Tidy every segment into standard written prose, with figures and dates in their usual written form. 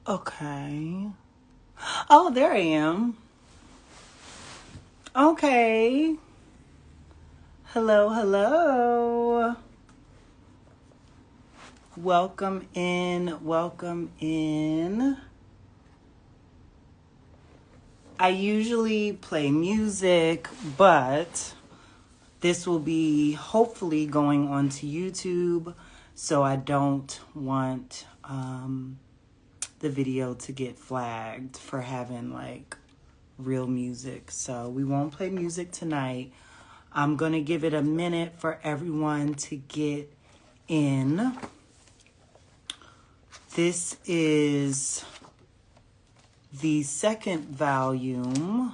Okay. Oh, there I am. Okay. Hello, hello. Welcome in, welcome in. I usually play music, but this will be hopefully going onto YouTube, so I don't want the video to get flagged for having like real music. So we won't play music tonight. I'm going to give it a minute for everyone to get in. This is the second volume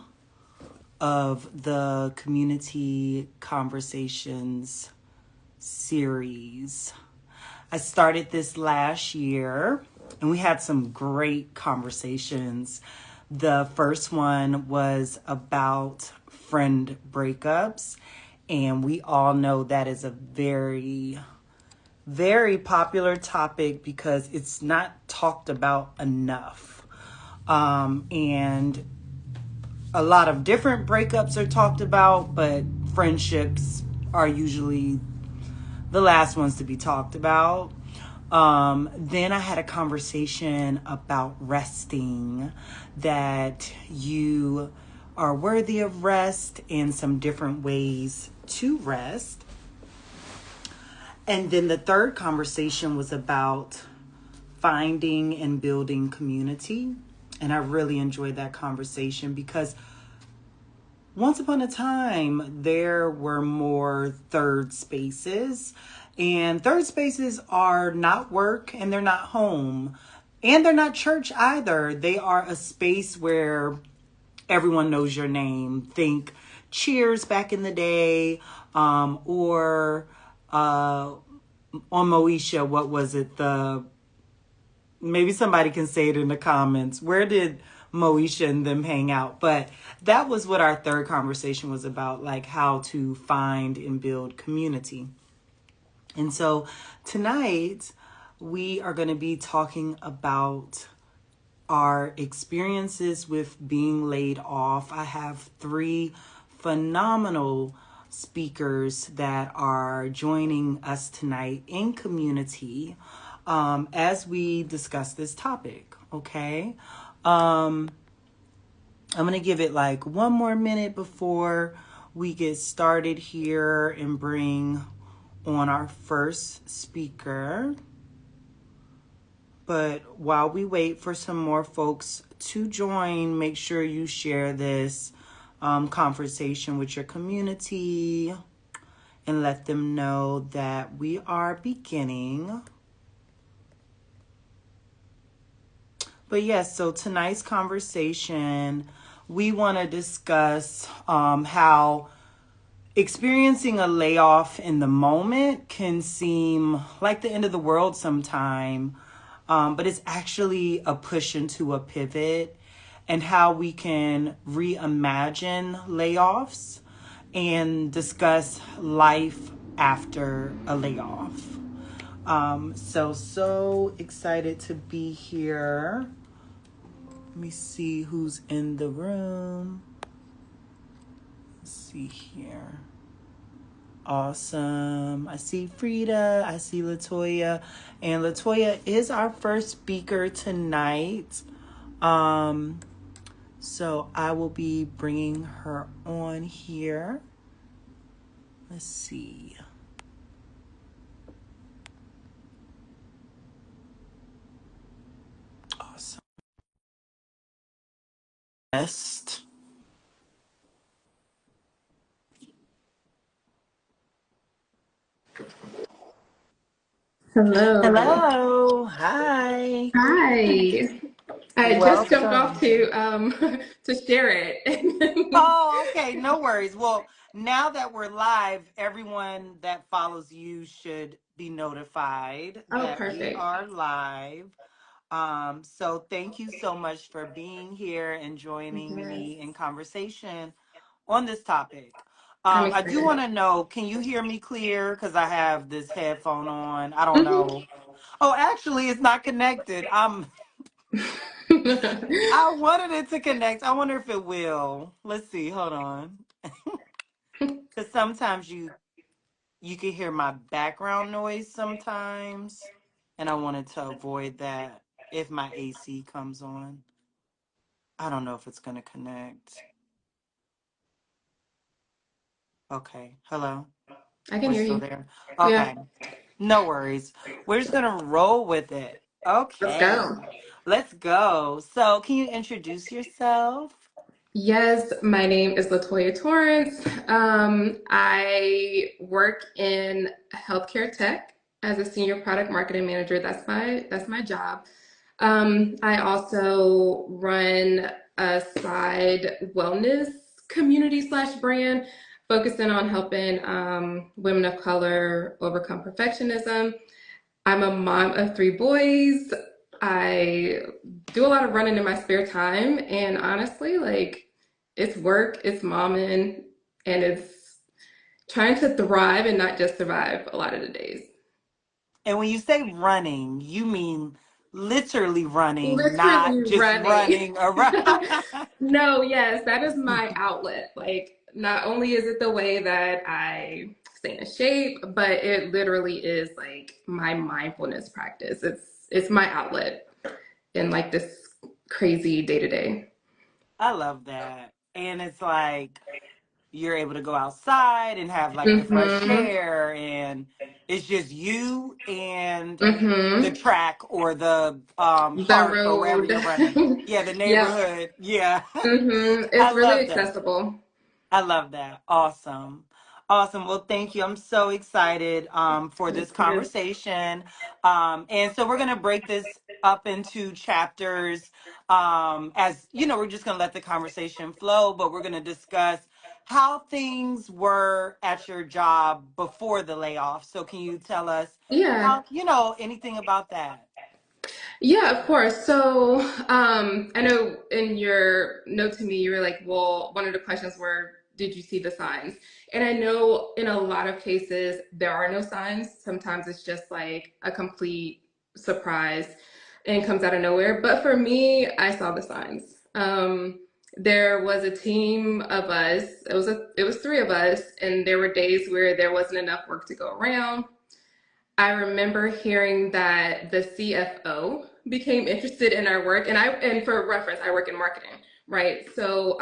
of the Community Conversations series. I started this last year and we had some great conversations. The first one was about friend breakups, and we all know that is a very, very popular topic because it's not talked about enough. And a lot of different breakups are talked about, but friendships are usually the last ones to be talked about. Then I had a conversation about resting, that you are worthy of rest and some different ways to rest. And then the third conversation was about finding and building community. And I really enjoyed that conversation because once upon a time, there were more third spaces. And third spaces are not work and they're not home. And they're not church either. They are a space where everyone knows your name. Think Cheers back in the day, or on Moesha, what was it? Maybe somebody can say it in the comments. Where did Moesha and them hang out? But that was what our third conversation was about, like how to find and build community. And so tonight we are going to be talking about our experiences with being laid off. I have 3 phenomenal speakers that are joining us tonight in community as we discuss this topic. Okay. I'm going to give it like one more minute before we get started here and bring on our first speaker. But while we wait for some more folks to join, make sure you share this conversation with your community and let them know that we are beginning. But yes, so tonight's conversation, we want to discuss how experiencing a layoff in the moment can seem like the end of the world sometime. But it's actually a push into a pivot, and how we can reimagine layoffs and discuss life after a layoff. So excited to be here. Let me see who's in the room. Let's see here. Awesome. I see Frida. I see Latoya. And Latoya is our first speaker tonight. So I will be bringing her on here. Let's see. Awesome. Best. Hello. Hello. Hi. Hi. I just jumped off Welcome. to to share it. Oh, okay. No worries. Well, now that we're live, everyone that follows you should be notified Oh, that we perfect. are live. So thank you so much for being here and joining Yes. me in conversation on this topic. I'm I do excited. want to know, can you hear me clear? Because I have this headphone on. I don't hmm know. Oh, actually, it's not connected. I wanted it to connect. I wonder if it will. Let's see. Hold on. Because sometimes you can hear my background noise sometimes, and I wanted to avoid that if my AC comes on. I don't know if it's going to connect. Okay. Hello. I can We're hear still you. there. Yeah, Okay. No worries. We're just going to roll with it. let's Okay. go. Let's go. So, can you introduce yourself? Yes, my name is Latoya Torrance. I work in healthcare tech as a senior product marketing manager. That's my job. I also run a side wellness community slash brand focusing on helping women of color overcome perfectionism. I'm a mom of three boys. I do a lot of running in my spare time, and honestly, like it's work, it's momming, and it's trying to thrive and not just survive a lot of the days. And when you say running, you mean literally running, not Literally just running. running around. No, yes, that is my outlet. Like, not only is it the way that I stay in shape, but it literally is like my mindfulness practice. It's my outlet in like this crazy day to day. I love that. And it's like you're able to go outside and have like the fresh Mm-hmm. air, and it's just you and the Mm-hmm. track or the The park or wherever road. you're running. Yeah, the Yep. neighborhood. Yeah. Mm-hmm. I It's really love that. accessible. I love that. Awesome. Awesome. Well, thank you. I'm so excited for Me this too. conversation. And so we're going to break this up into chapters. As you know, we're just going to let the conversation flow, but we're going to discuss how things were at your job before the layoff. So, can you tell us Yeah. how, anything about that? Yeah, of course. So, I know in your note to me, you were like, well, one of the questions were, did you see the signs? And I know in a lot of cases, there are no signs. Sometimes it's just like a complete surprise and comes out of nowhere. But for me, I saw the signs. There was a team of us. It was three of us, and there were days where there wasn't enough work to go around. I remember hearing that the CFO became interested in our work, and for reference, I work in marketing, right? So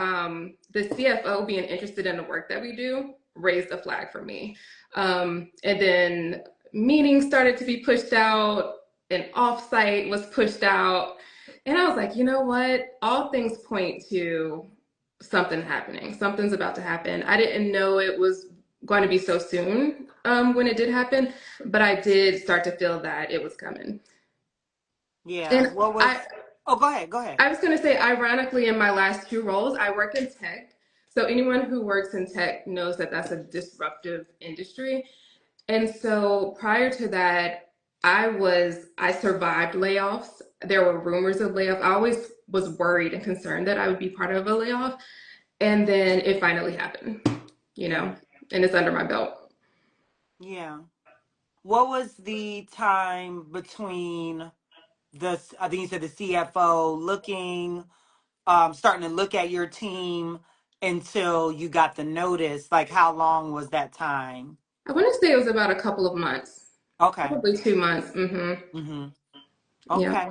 the CFO being interested in the work that we do raised a flag for me. And then meetings started to be pushed out, an offsite was pushed out, and I was like, you know what? All things point to something happening. Something's about to happen. I didn't know it was going to be so soon when it did happen, but I did start to feel that it was coming. Yeah. And What I, was, oh, go ahead. Go ahead. I was going to say, ironically, in my last two roles, I work in tech. So anyone who works in tech knows that that's a disruptive industry. And so prior to that, I survived layoffs. There were rumors of layoff. I always was worried and concerned that I would be part of a layoff. And then it finally happened, you Yeah. know, and it's under my belt. Yeah. What was the time between I think you said the CFO starting to look at your team until you got the notice? Like, how long was that time? I want to say it was about a couple of months, Okay. probably 2 months. Mm-hmm. Mm-hmm. Yeah. Okay.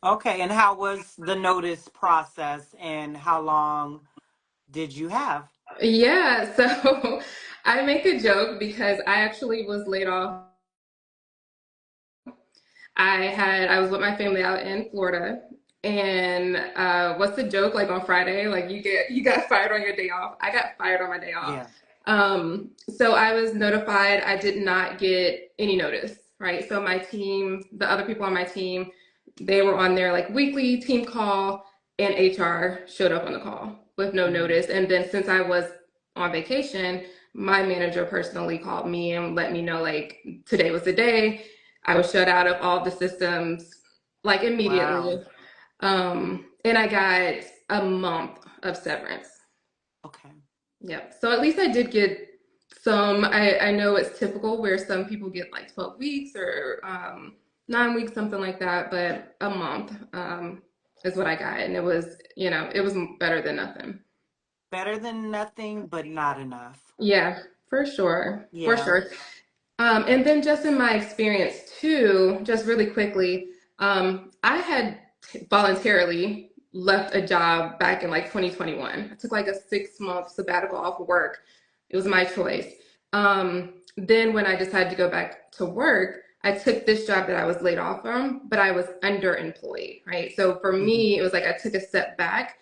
Okay. And how was the notice process, and how long did you have? Yeah. So I make a joke because I actually was laid off. I was with my family out in Florida, and what's the joke? Like on Friday, like you got fired on your day off. I got fired on my day off. Yeah. So I was notified. I did not get any notice, right? So my team, the other people on my team, they were on their like weekly team call, and HR showed up on the call with no Mm-hmm. notice. And then since I was on vacation, my manager personally called me and let me know like today was the day. I was shut out of all the systems like Wow. immediately. And I got a month of severance. Okay. Yep. So at least I did get some. I know it's typical where some people get like 12 weeks or 9 weeks, something like that, but a month is what I got, and it was, it was better than nothing. Better than nothing, but not enough. Yeah, for sure, for Yeah. sure. And then just in my experience too, just really quickly, I had voluntarily left a job back in like 2021. I took like a 6 month sabbatical off of work. It was my choice. Then when I decided to go back to work, I took this job that I was laid off from, but I was underemployed, right? So for Mhm. me, it was like I took a step back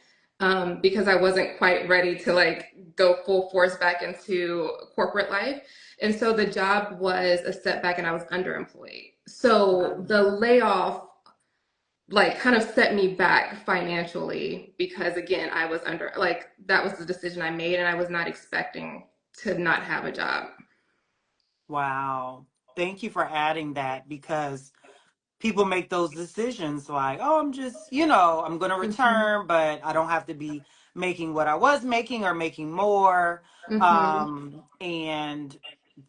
because I wasn't quite ready to like go full force back into corporate life. And so the job was a setback and I was underemployed. So Wow. the layoff like kind of set me back financially because again, I was under like that was the decision I made and I was not expecting to not have a job. Wow. Thank you for adding that because people make those decisions like, oh, I'm just, I'm going to Mhm. return, but I don't have to be making what I was making or making more. Mhm. And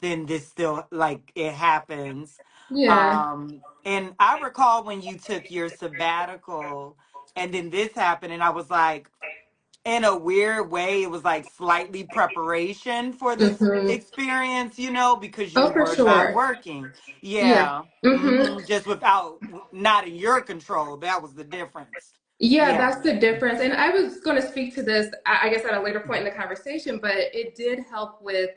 then this still, like, it happens. Yeah. And I recall when you took your sabbatical and then this happened, and I was like, in a weird way, it was like slightly preparation for this Mhm. experience, because you Oh, for were not sure. working. Yeah. Yeah. Mhm. Just without, not in your control. That was the difference. Yeah, Yeah. that's the difference. And I was going to speak to this, I guess, at a later point in the conversation, but it did help with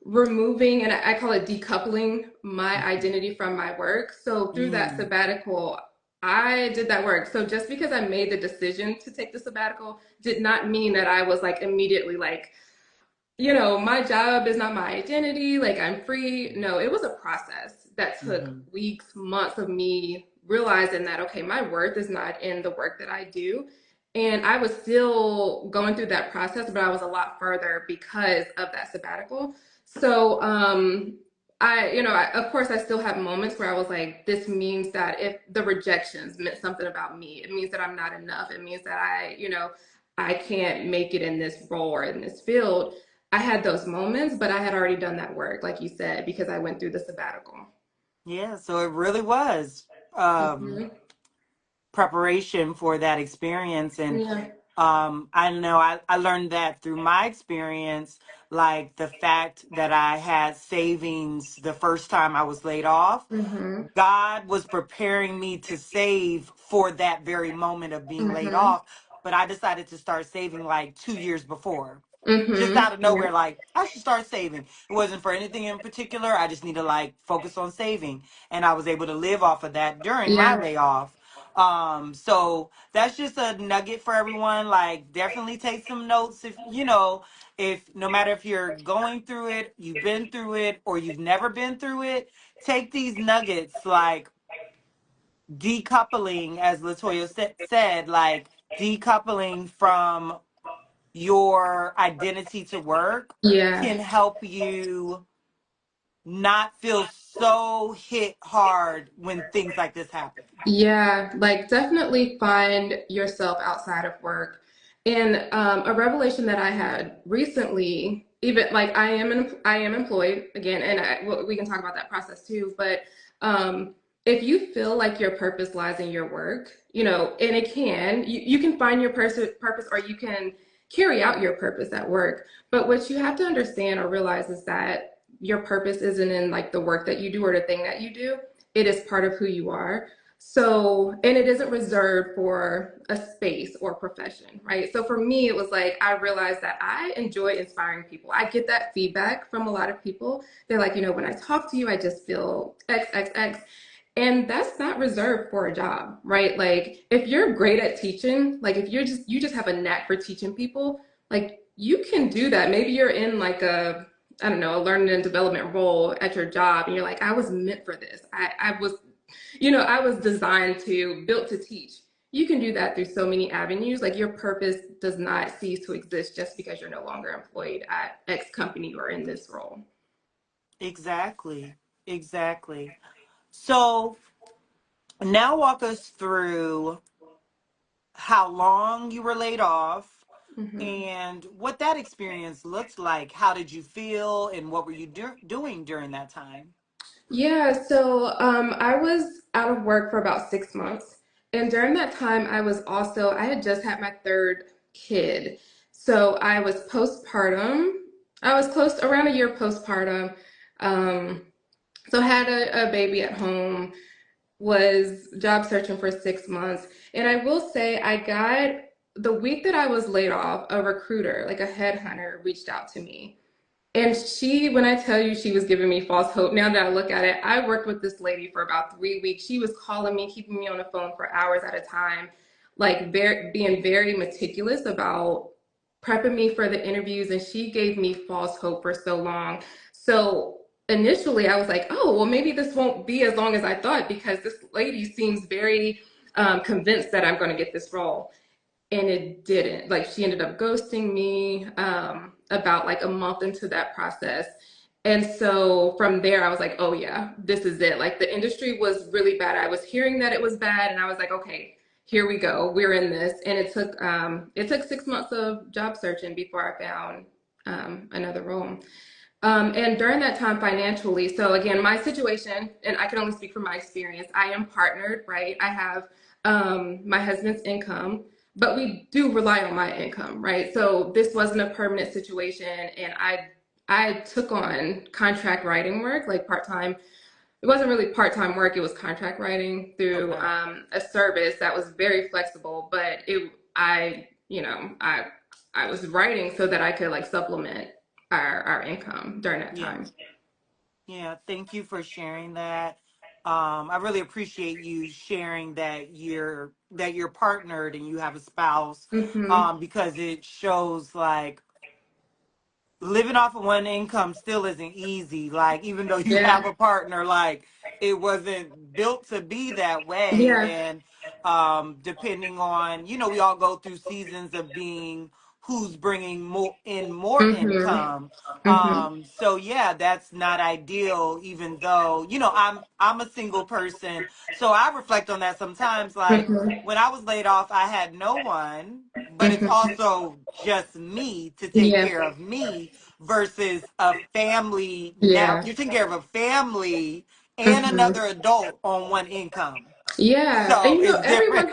removing, and I call it decoupling my identity from my work. So through that Mm, sabbatical, I did that work. So just because I made the decision to take the sabbatical did not mean that I was like immediately like, my job is not my identity, like I'm free. No, it was a process that took mhm. weeks, months of me realizing that, okay, my worth is not in the work that I do. And I was still going through that process, but I was a lot further because of that sabbatical. So, of course, I still have moments where I was like, this means that if the rejections meant something about me, it means that I'm not enough. It means that I can't make it in this role or in this field. I had those moments, but I had already done that work, like you said, because I went through the sabbatical. Yeah. So it really was um, Hmm. preparation for that experience. And Yeah. I know I learned that through my experience, like the fact that I had savings the first time I was laid off. Hmm. God was preparing me to save for that very moment of being laid Hmm. off. But I decided to start saving like 2 years before. Just Hmm. out of Yeah. nowhere, like, I should start saving. It wasn't for anything in particular. I just need to like focus on saving. And I was able to live off of that during my Yeah. layoff. So that's just a nugget for everyone. Like, definitely take some notes if no matter if you're going through it, you've been through it, or you've never been through it, take these nuggets like decoupling, as Latoya said, like decoupling from your identity to work Yeah. can help you not feel so hit hard when things like this happen. Yeah, like definitely find yourself outside of work. And a revelation that I had recently, even like I am employed again, and we can talk about that process too. But um, if you feel like your purpose lies in your work, and you can find your purpose, or you can carry out your purpose at work. But what you have to understand or realize is that your purpose isn't in like the work that you do or the thing that you do. It is part of who you are. So, and it isn't reserved for a space or profession, right? So for me, it was like I realized that I enjoy inspiring people. I get that feedback from a lot of people. They're like, when I talk to you, I just feel X, X, X. And that's not reserved for a job, right? Like if you're great at teaching, like if you just have a knack for teaching people, like you can do that. Maybe you're in like I don't know, a learning and development role at your job and you're like, I was meant for this. I was designed to, built to teach. You can do that through so many avenues. Like your purpose does not cease to exist just because you're no longer employed at X company or in this role. Exactly. Exactly. So now walk us through how long you were laid off Hmm. and what that experience looked like. How did you feel and what were you doing during that time? Yeah, so I was out of work for about 6 months. And during that time, I had just had my third kid. So I was postpartum. I was close around a year postpartum. Um, so had a baby at home, was job searching for 6 months. And I will say, I got the week that I was laid off, a recruiter, like a headhunter, reached out to me. And she, when I tell you she was giving me false hope, now that I look at it, I worked with this lady for about 3 weeks. She was calling me, keeping me on the phone for hours at a time, like being very meticulous about prepping me for the interviews. And she gave me false hope for so long. So initially I was like, oh, well, maybe this won't be as long as I thought because this lady seems very convinced that I'm going to get this role, and it didn't. Like she ended up ghosting me about like a month into that process. And so from there I was like, oh yeah, this is it. Like the industry was really bad. I was hearing that it was bad, and I was like, okay, here we go, we're in this. And it took 6 months of job searching before I found another role. And during that time financially, so again, my situation, and I can only speak from my experience, I am partnered, right? I have my husband's income, but we do rely on my income, right? So this wasn't a permanent situation, and I took on contract writing work, like part time. It wasn't really part time work; it was contract writing through Okay. a service that was very flexible. But I was writing so that I could like supplement our income during that Yeah. time. Yeah. Thank you for sharing that. I really appreciate you sharing that you're partnered and you have a spouse, Mm-hmm. because it shows like living off of one income still isn't easy. Like, even though you have Yeah. a partner, like, it wasn't built to be that way. Yeah. And depending on, we all go through seasons of being who's bringing more Mm-hmm. income. Mm-hmm. So yeah, that's not ideal, even though, I'm a single person. So I reflect on that sometimes. Like, Mm-hmm. when I was laid off, I had no one, but it's Mm-hmm. also just me to take Yeah. care of me versus a family. Now Yeah. you're taking care of a family and Mm-hmm. another adult on one income. Yeah. And So it's different.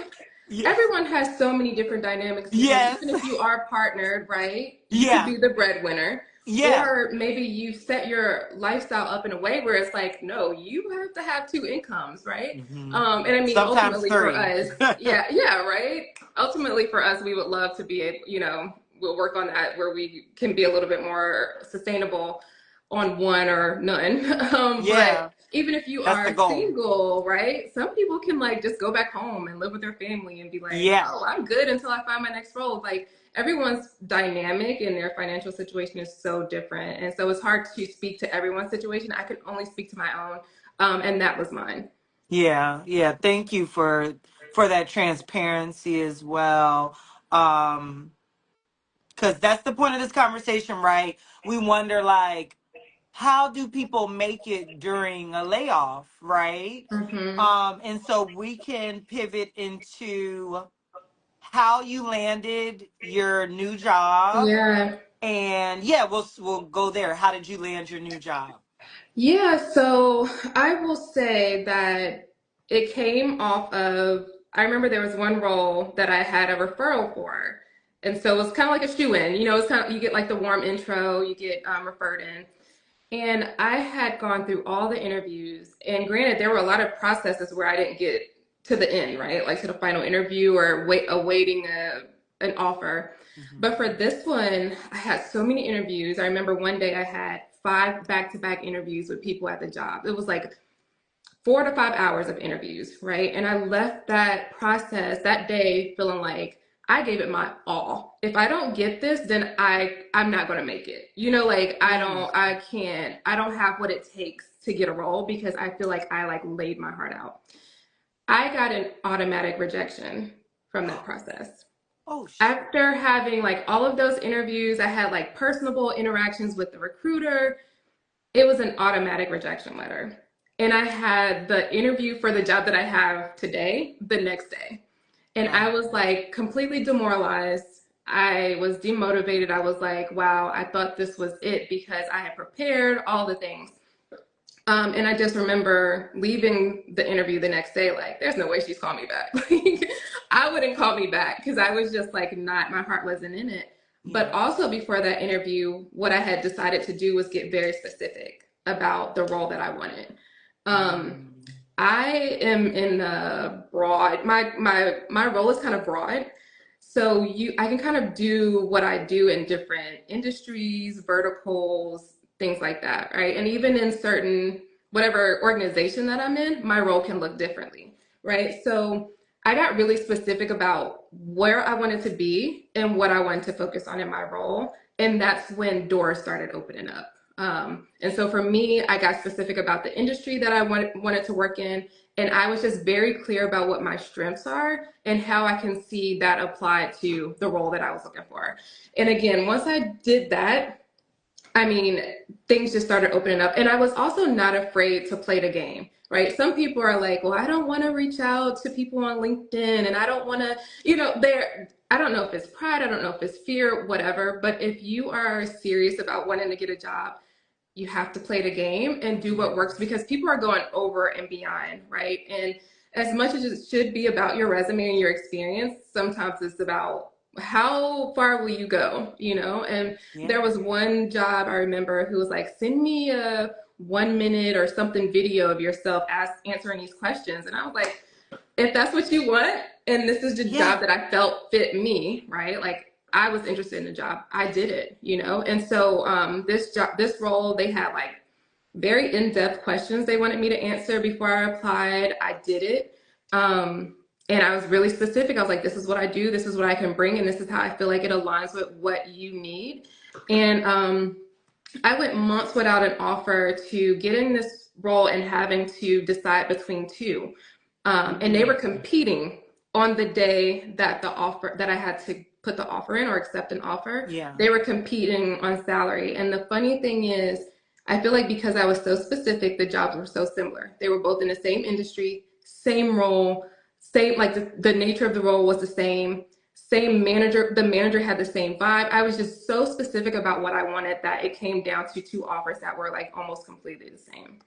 Yeah. everyone has so many different dynamics because Yes. even if you are partnered, right, you could Yeah. be the breadwinner. Yeah. Or maybe you set your lifestyle up in a way where it's like, no, you have to have two incomes, right? Hmm. And I mean, Sometimes ultimately for three. us, yeah, yeah, right. Ultimately for us, we would love to be able, we'll work on that where we can be a little bit more sustainable on one or none. But Yeah. even if you That's the are goal. single, right? Some people can like just go back home and live with their family and be like, Yeah. oh, I'm good until I find my next role. Like everyone's dynamic and their financial situation is so different. And so it's hard to speak to everyone's situation. I can only speak to my own. And that was mine. Yeah. Yeah. Thank you for that transparency as well. Um, because that's the point of this conversation, right? We wonder, like, how do people make it during a layoff, right? Mm-hmm. And so we can pivot into how you landed your new job, Yeah. and yeah, we'll go there. How did you land your new job? Yeah, so I will say that it came off of, I remember there was one role that I had a referral for. And so it was kind of like a shoe in, it's kind of, you get like the warm intro, you get referred in. And I had gone through all the interviews. And granted, there were a lot of processes where I didn't get to the end, right? Like to the final interview or awaiting an offer. Hmm. But for this one, I had so many interviews. I remember one day I had 5 back-to-back interviews with people at the job. It was like 4 to 5 hours of interviews, right? And I left that process that day feeling like I gave it my all. If I don't get this, then I'm not going to make it. Like Mm. I don't have what it takes to get a role because I feel like I like laid my heart out. I got an automatic rejection from that process. Oh, After having like all of those interviews, I had like personable interactions with the recruiter. It was an automatic rejection letter. And I had the interview for the job that I have today the next day. And I oh. was like completely demoralized. I was demotivated. I was like, wow, I thought this was it because I had prepared all the things. And I just remember leaving the interview the next day, like, there's no way she's called me back. Like, I wouldn't call me back because I was just like, not, my heart wasn't in it. But Yeah. also before that interview, what I had decided to do was get very specific about the role that I wanted. Um, Mm. I am in the broad, my role is kind of broad. So I can kind of do what I do in different industries, verticals, things like that, right? And even in certain whatever organization that I'm in, my role can look differently, right? So I got really specific about where I wanted to be and what I wanted to focus on in my role. And that's when doors started opening up. And so for me, I got specific about the industry that I wanted to work in. And I was just very clear about what my strengths are and how I can see that applied to the role that I was looking for. And again, once I did that, I mean, things just started opening up. And I was also not afraid to play the game, right? Some people are like, well, I don't want to reach out to people on LinkedIn and I don't want to, I don't know if it's pride, I don't know if it's fear, whatever. But if you are serious about wanting to get a job, you have to play the game and do what works Yes. because people are going over and beyond, right? And as much as it should be about your resume and your experience, sometimes it's about how far will you go, And Yeah. there was one job I remember who was like, send me a 1 minute or something video of yourself answering these questions. And I was like, if that's what you want, and this is the Yeah. job that I felt fit me, right? Like I was interested in the job, I did it. And so this role, they had like very in-depth questions they wanted me to answer before I applied. I did it. And I was really specific. I was like, this is what I do, this is what I can bring, and this is how I feel like it aligns with what you need. And I went months without an offer to getting this role and having to decide between two. And they were Mm. competing on the day that I had to put the offer in or accept an offer. Yeah. They were competing on salary. And the funny thing is, I feel like because I was so specific, the jobs were so similar. They were both in the same industry, same role, same, like the nature of the role was the same manager. The manager had the same vibe. I was just so specific about what I wanted that it came down to two offers that were like almost completely the same.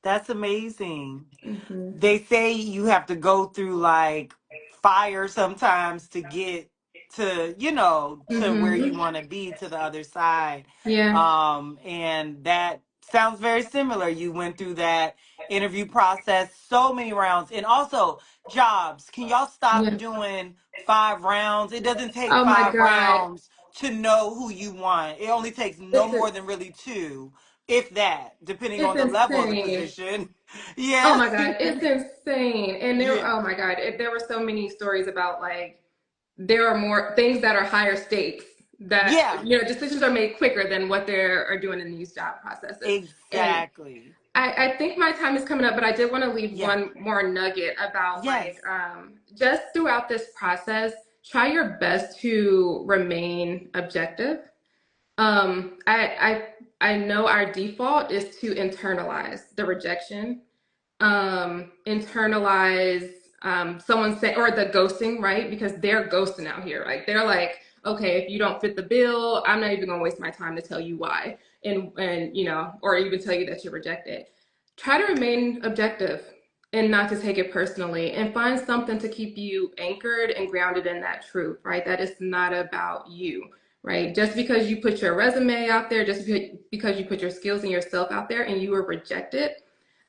That's amazing. Mm-hmm. They say you have to go through like fire sometimes to get to where you Mm-hmm. want to be, to the other side. Yeah. And that sounds very similar. You went through that interview process, so many rounds. And also jobs. Can y'all stop Yeah. doing 5 rounds? It doesn't take Oh my five God. rounds to know who you want. It only takes no It's more than really two, if that, depending it's on the level of the insane. position. Oh Yeah. my God, it's insane. And Yeah. oh my God, there were so many stories about like there are more things that are higher stakes that Yeah. decisions are made quicker than what they are doing in these job processes. And Exactly. I think my time is coming up, but I did want to leave Yeah. one more nugget about like Yes. just throughout this process, try your best to remain objective. I know our default is to internalize the rejection, internalize someone say or the ghosting, right? Because they're ghosting out here. Like they're like, okay, if you don't fit the bill, I'm not even gonna waste my time to tell you why, and or even tell you that you're rejected. Try to remain objective and not to take it personally, and find something to keep you anchored and grounded in that truth, right? That it's not about you, right? Just because you put your resume out there, just because you put your skills and yourself out there and you were rejected,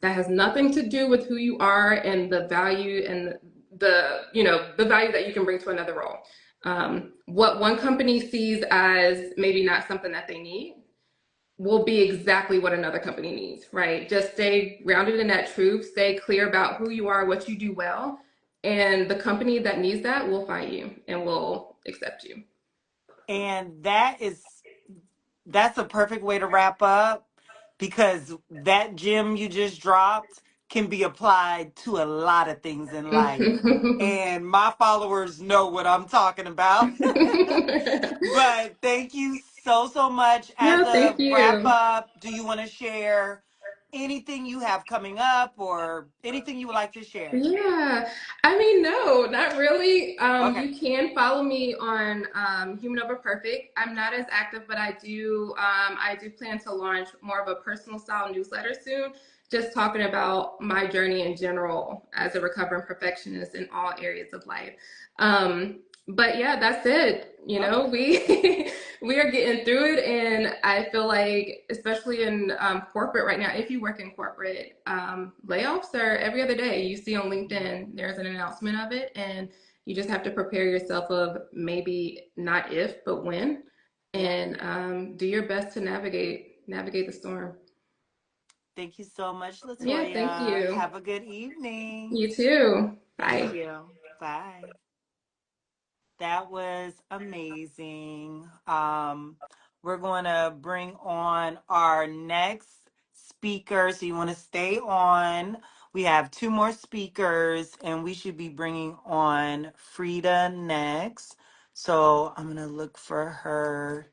that has nothing to do with who you are and the value and the value that you can bring to another role. What one company sees as maybe not something that they need will be exactly what another company needs, right? Just stay grounded in that truth, stay clear about who you are, what you do well, and the company that needs that will find you and will accept you. And that's a perfect way to wrap up, because that gem you just dropped can be applied to a lot of things in life. And my followers know what I'm talking about. But thank you so, so much. As No, a thank wrap you. up, do you want to share anything you have coming up or anything you would like to share? Yeah, I mean, no, not really. Okay. You can follow me on Human Over Perfect. I'm not as active, but I do plan to launch more of a personal style newsletter soon, just talking about my journey in general as a recovering perfectionist in all areas of life. But yeah, that's it. You know, Okay. we we are getting through it, and I feel like, especially in corporate right now, if you work in corporate, layoffs are every other day. You see on LinkedIn, there's an announcement of it, and you just have to prepare yourself of maybe not if, but when, Yep. and do your best to navigate the storm. Thank you so much, Yeah, thank Latoya. you. Have a good evening. You too. Thank Bye. you. Bye. That was amazing. We're going to bring on our next speaker. So you want to stay on. We have two more speakers, and we should be bringing on Frida next. So I'm going to look for her.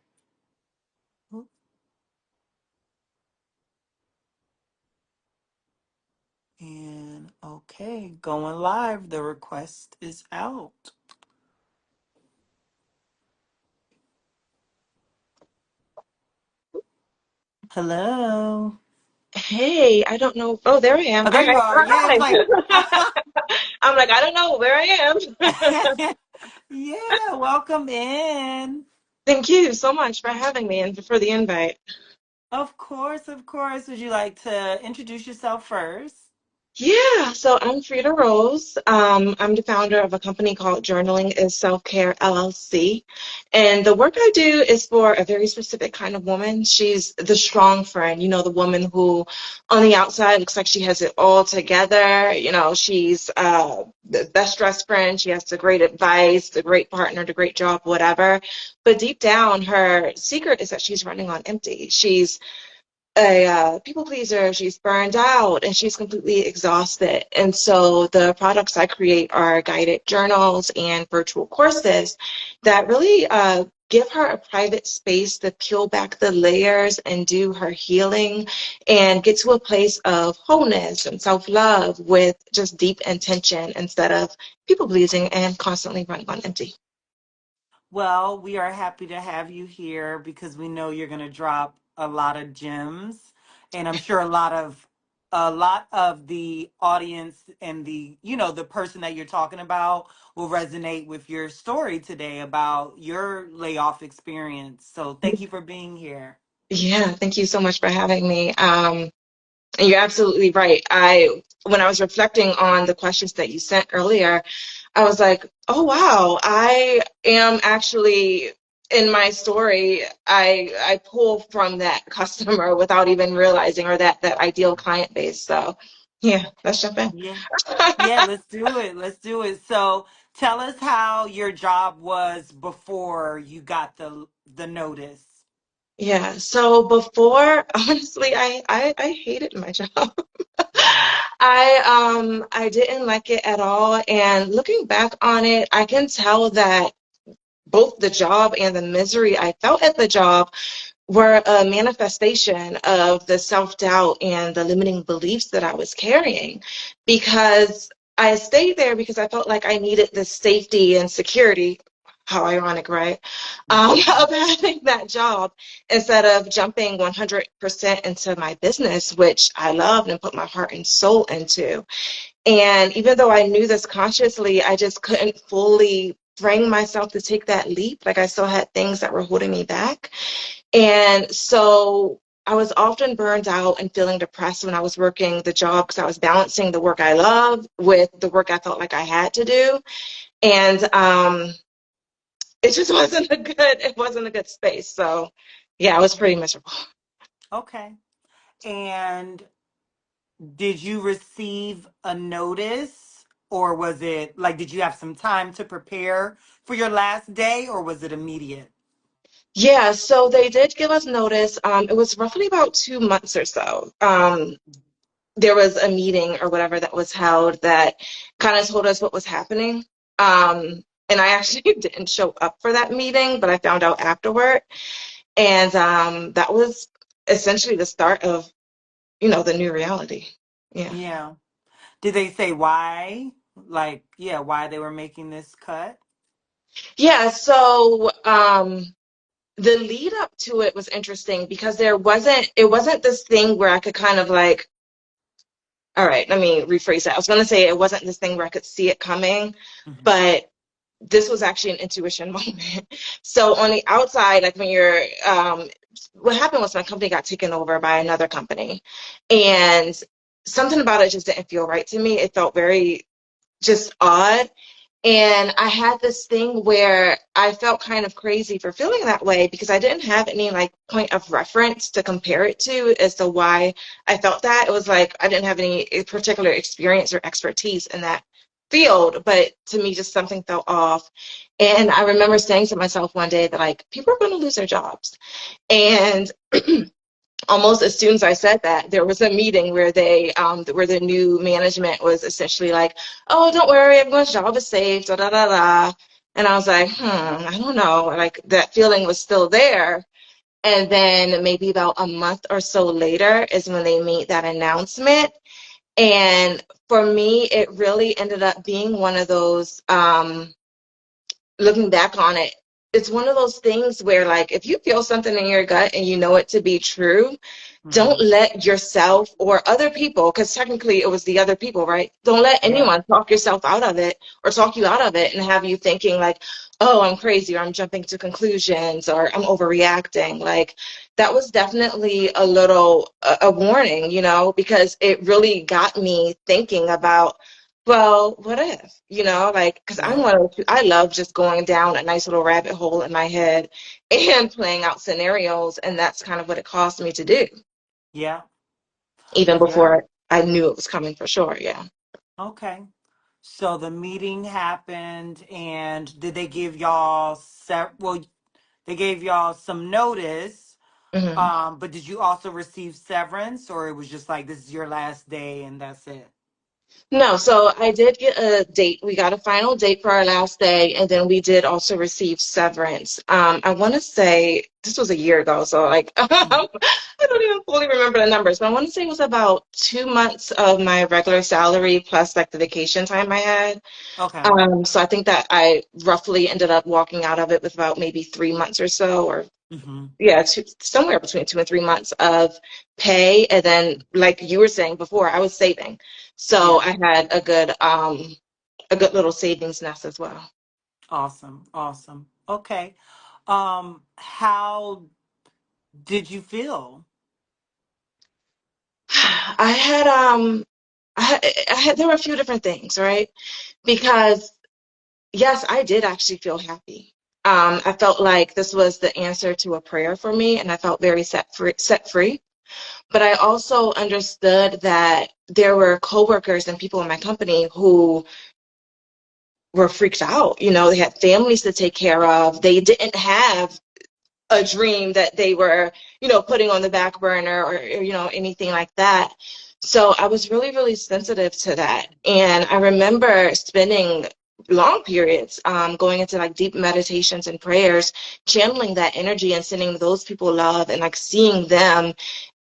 And okay, going live. The request is out. Hello. Hey, I don't know. Oh, there I am. Oh, All there you right. are. Yeah, it's Hi. like, I'm like, I don't know where I am. yeah, welcome in. Thank you so much for having me and for the invite. Of course, of course. Would you like to introduce yourself first? Yeah, so I'm Frida Rose. I'm the founder of a company called Journaling is Self-Care LLC. And the work I do is for a very specific kind of woman. She's the strong friend, the woman who on the outside looks like she has it all together. She's the best dressed friend. She has the great advice, the great partner, the great job, whatever. But deep down, her secret is that she's running on empty. She's a people pleaser. She's burned out and she's completely exhausted. And so the products I create are guided journals and virtual courses that really give her a private space to peel back the layers and do her healing and get to a place of wholeness and self-love with just deep intention instead of people pleasing and constantly running on empty. Well, we are happy to have you here because we know you're going to drop a lot of gems, and I'm sure a lot of the audience and the person that you're talking about will resonate with your story today about your layoff experience. So, thank you for being here. Yeah, thank you so much for having me. And you're absolutely right. When I was reflecting on the questions that you sent earlier, I was like, oh wow, I am actually in my story, I pull from that customer without even realizing, or that ideal client base. So yeah, let's jump in. Yeah. Yeah, let's do it. Let's do it. So, tell us how your job was before you got the notice. Yeah, so before, honestly, I hated my job. Mhm. I didn't like it at all. And looking back on it, I can tell that both the job and the misery I felt at the job were a manifestation of the self-doubt and the limiting beliefs that I was carrying, because I stayed there because I felt like I needed the safety and security. How ironic, right? Mhm. Of having that job instead of jumping 100% into my business, which I loved and put my heart and soul into. And even though I knew this consciously, I just couldn't fully bring myself to take that leap. Like I still had things that were holding me back. And so I was often burned out and feeling depressed when I was working the job because I was balancing the work I love with the work I felt like I had to do. And it just wasn't a good space. So yeah, I was pretty miserable. Okay. And did you receive a notice, or was it like, did you have some time to prepare for your last day, or was it immediate? Yeah, so they did give us notice. It was roughly about 2 months or so. There was a meeting or whatever that was held that kind of told us what was happening. And I actually didn't show up for that meeting, but I found out afterward. And that was essentially the start of, the new reality. Yeah. Yeah. Did they say why? Like, yeah, why they were making this cut? Yeah, so the lead up to it was interesting because it wasn't this thing where I could kind of like, all right, let me rephrase that. I was going to say it wasn't this thing where I could see it coming, Hmm. but this was actually an intuition moment. So on the outside, like when you're, what happened was my company got taken over by another company, and something about it just didn't feel right to me. It felt very just odd. And I had this thing where I felt kind of crazy for feeling that way because I didn't have any like point of reference to compare it to as to why I felt that. It was like I didn't have any particular experience or expertise in that field, but to me, just something felt off. And I remember saying to myself one day that like people are going to lose their jobs. And almost as soon as I said that, there was a meeting where where the new management was essentially like, "Oh, don't worry, everyone's job is safe." Da da da da. And I was like, I don't know. Like that feeling was still there. And then maybe about a month or so later is when they made that announcement. And for me, it really ended up being one of those. Looking back on it, it's one of those things where like if you feel something in your gut and you know it to be true, don't Hmm. let yourself or other people, because technically it was the other people, right? Don't let Yeah. anyone talk yourself out of it or talk you out of it and have you thinking like, oh, I'm crazy or I'm jumping to conclusions or I'm overreacting. Like that was definitely a warning, because it really got me thinking about, well, what if, like, because I'm Yeah. one of I love just going down a nice little rabbit hole in my head and playing out scenarios, and that's kind of what it caused me to do Yeah. even Yeah. before I knew it was coming for sure. Yeah. Okay. So the meeting happened, and did they give y'all well, they gave y'all some notice, Hmm. but did you also receive severance, or it was just like this is your last day and that's it? No, so I did get a date. We got a final date for our last day, and then we did also receive severance. I want to say this was a year ago, so like I don't even fully remember the numbers, but I want to say it was about 2 months of my regular salary plus like the vacation time I had. Okay. So I think that I roughly ended up walking out of it with about maybe 3 months or so, or Hmm. yeah, somewhere between 2 and 3 months of pay. And then, like you were saying before, I was saving, so Yeah. I had a good little savings nest as well. Awesome. Awesome. Okay. How did you feel? I had there were a few different things, right? Because yes, I did actually feel happy. I felt like this was the answer to a prayer for me, and I felt very set free. But I also understood that there were coworkers and people in my company who were freaked out. They had families to take care of. They didn't have a dream that they were, putting on the back burner or anything like that. So I was really, really sensitive to that. And I remember spending long periods going into like deep meditations and prayers, channeling that energy and sending those people love and like seeing them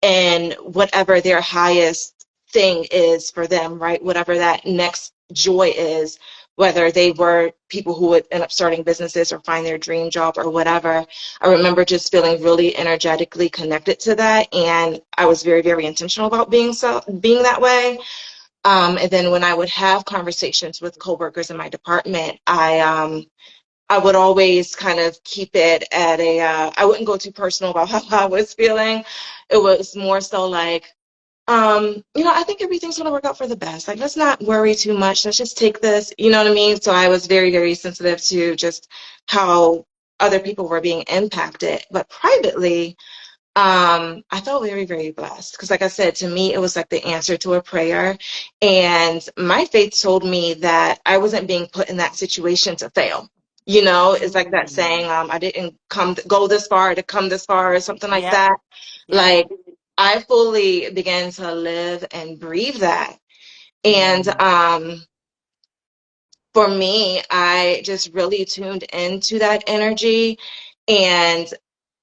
and whatever their highest thing is for them, right? Whatever that next joy is, whether they were people who would end up starting businesses or find their dream job or whatever. I remember just feeling really energetically connected to that, and I was very, very intentional about being that way. And then when I would have conversations with coworkers in my department, I would always kind of keep it at I wouldn't go too personal about how I was feeling. It was more so like, I think everything's going to work out for the best. Like, let's not worry too much. Let's just take this, you know what I mean? So I was very, very sensitive to just how other people were being impacted. But privately, I felt very, very blessed because, like I said, to me, it was like the answer to a prayer. And my faith told me that I wasn't being put in that situation to fail. It's like that saying, Mm. I didn't go this far to come this far or something like Yep. that. Yep. Like, I fully began to live and breathe that. And Mm. for me, I just really tuned into that energy. And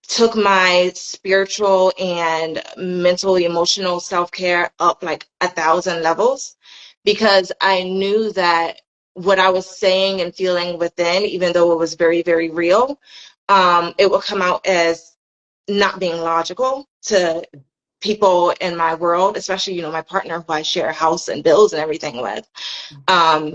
took my spiritual and mental, emotional self-care up like 1,000 levels, because I knew that what I was saying and feeling within, even though it was very, very real, it would come out as not being logical to people in my world, especially, my partner who I share a house and bills and everything with.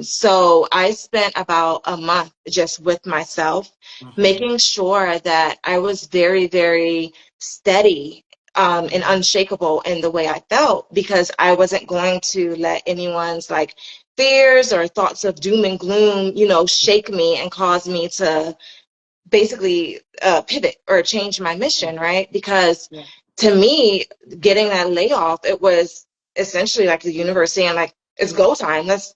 So I spent about a month just with myself, Mm-hmm. making sure that I was very, very steady, and unshakable in the way I felt, because I wasn't going to let anyone's like fears or thoughts of doom and gloom, shake me and cause me to basically pivot or change my mission, right? Because Yeah. to me, getting that layoff, it was essentially like the universe saying, like, it's go time. Let's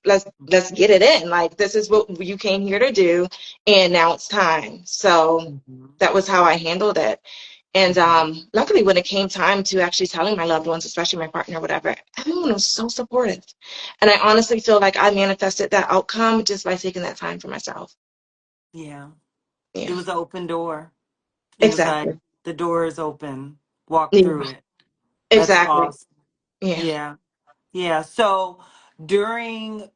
get it in. Like, this is what you came here to do, and now it's time. So Mm-hmm. that was how I handled it. And Mm-hmm. luckily, when it came time to actually telling my loved ones, especially my partner, whatever, everyone was so supportive. And I honestly feel like I manifested that outcome just by taking that time for myself. Yeah. It Yeah, was an open door. It was like exactly. the door is open. Walk Yeah, through it. That's exactly. awesome. Yeah. Yeah. Yeah. So during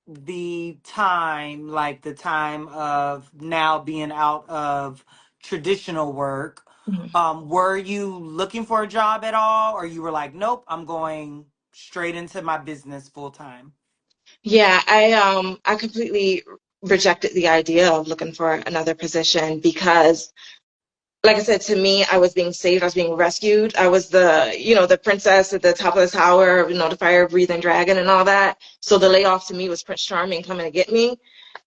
the time, like the time of now being out of traditional work, Mhm. were you looking for a job at all, or you were like, nope, I'm going straight into my business full time? Yeah, I completely rejected the idea of looking for another position because, like I said, to me, I was being saved, I was being rescued. I was the princess at the top of the tower, the fire breathing dragon and all that. So the layoff to me was Prince Charming coming to get me.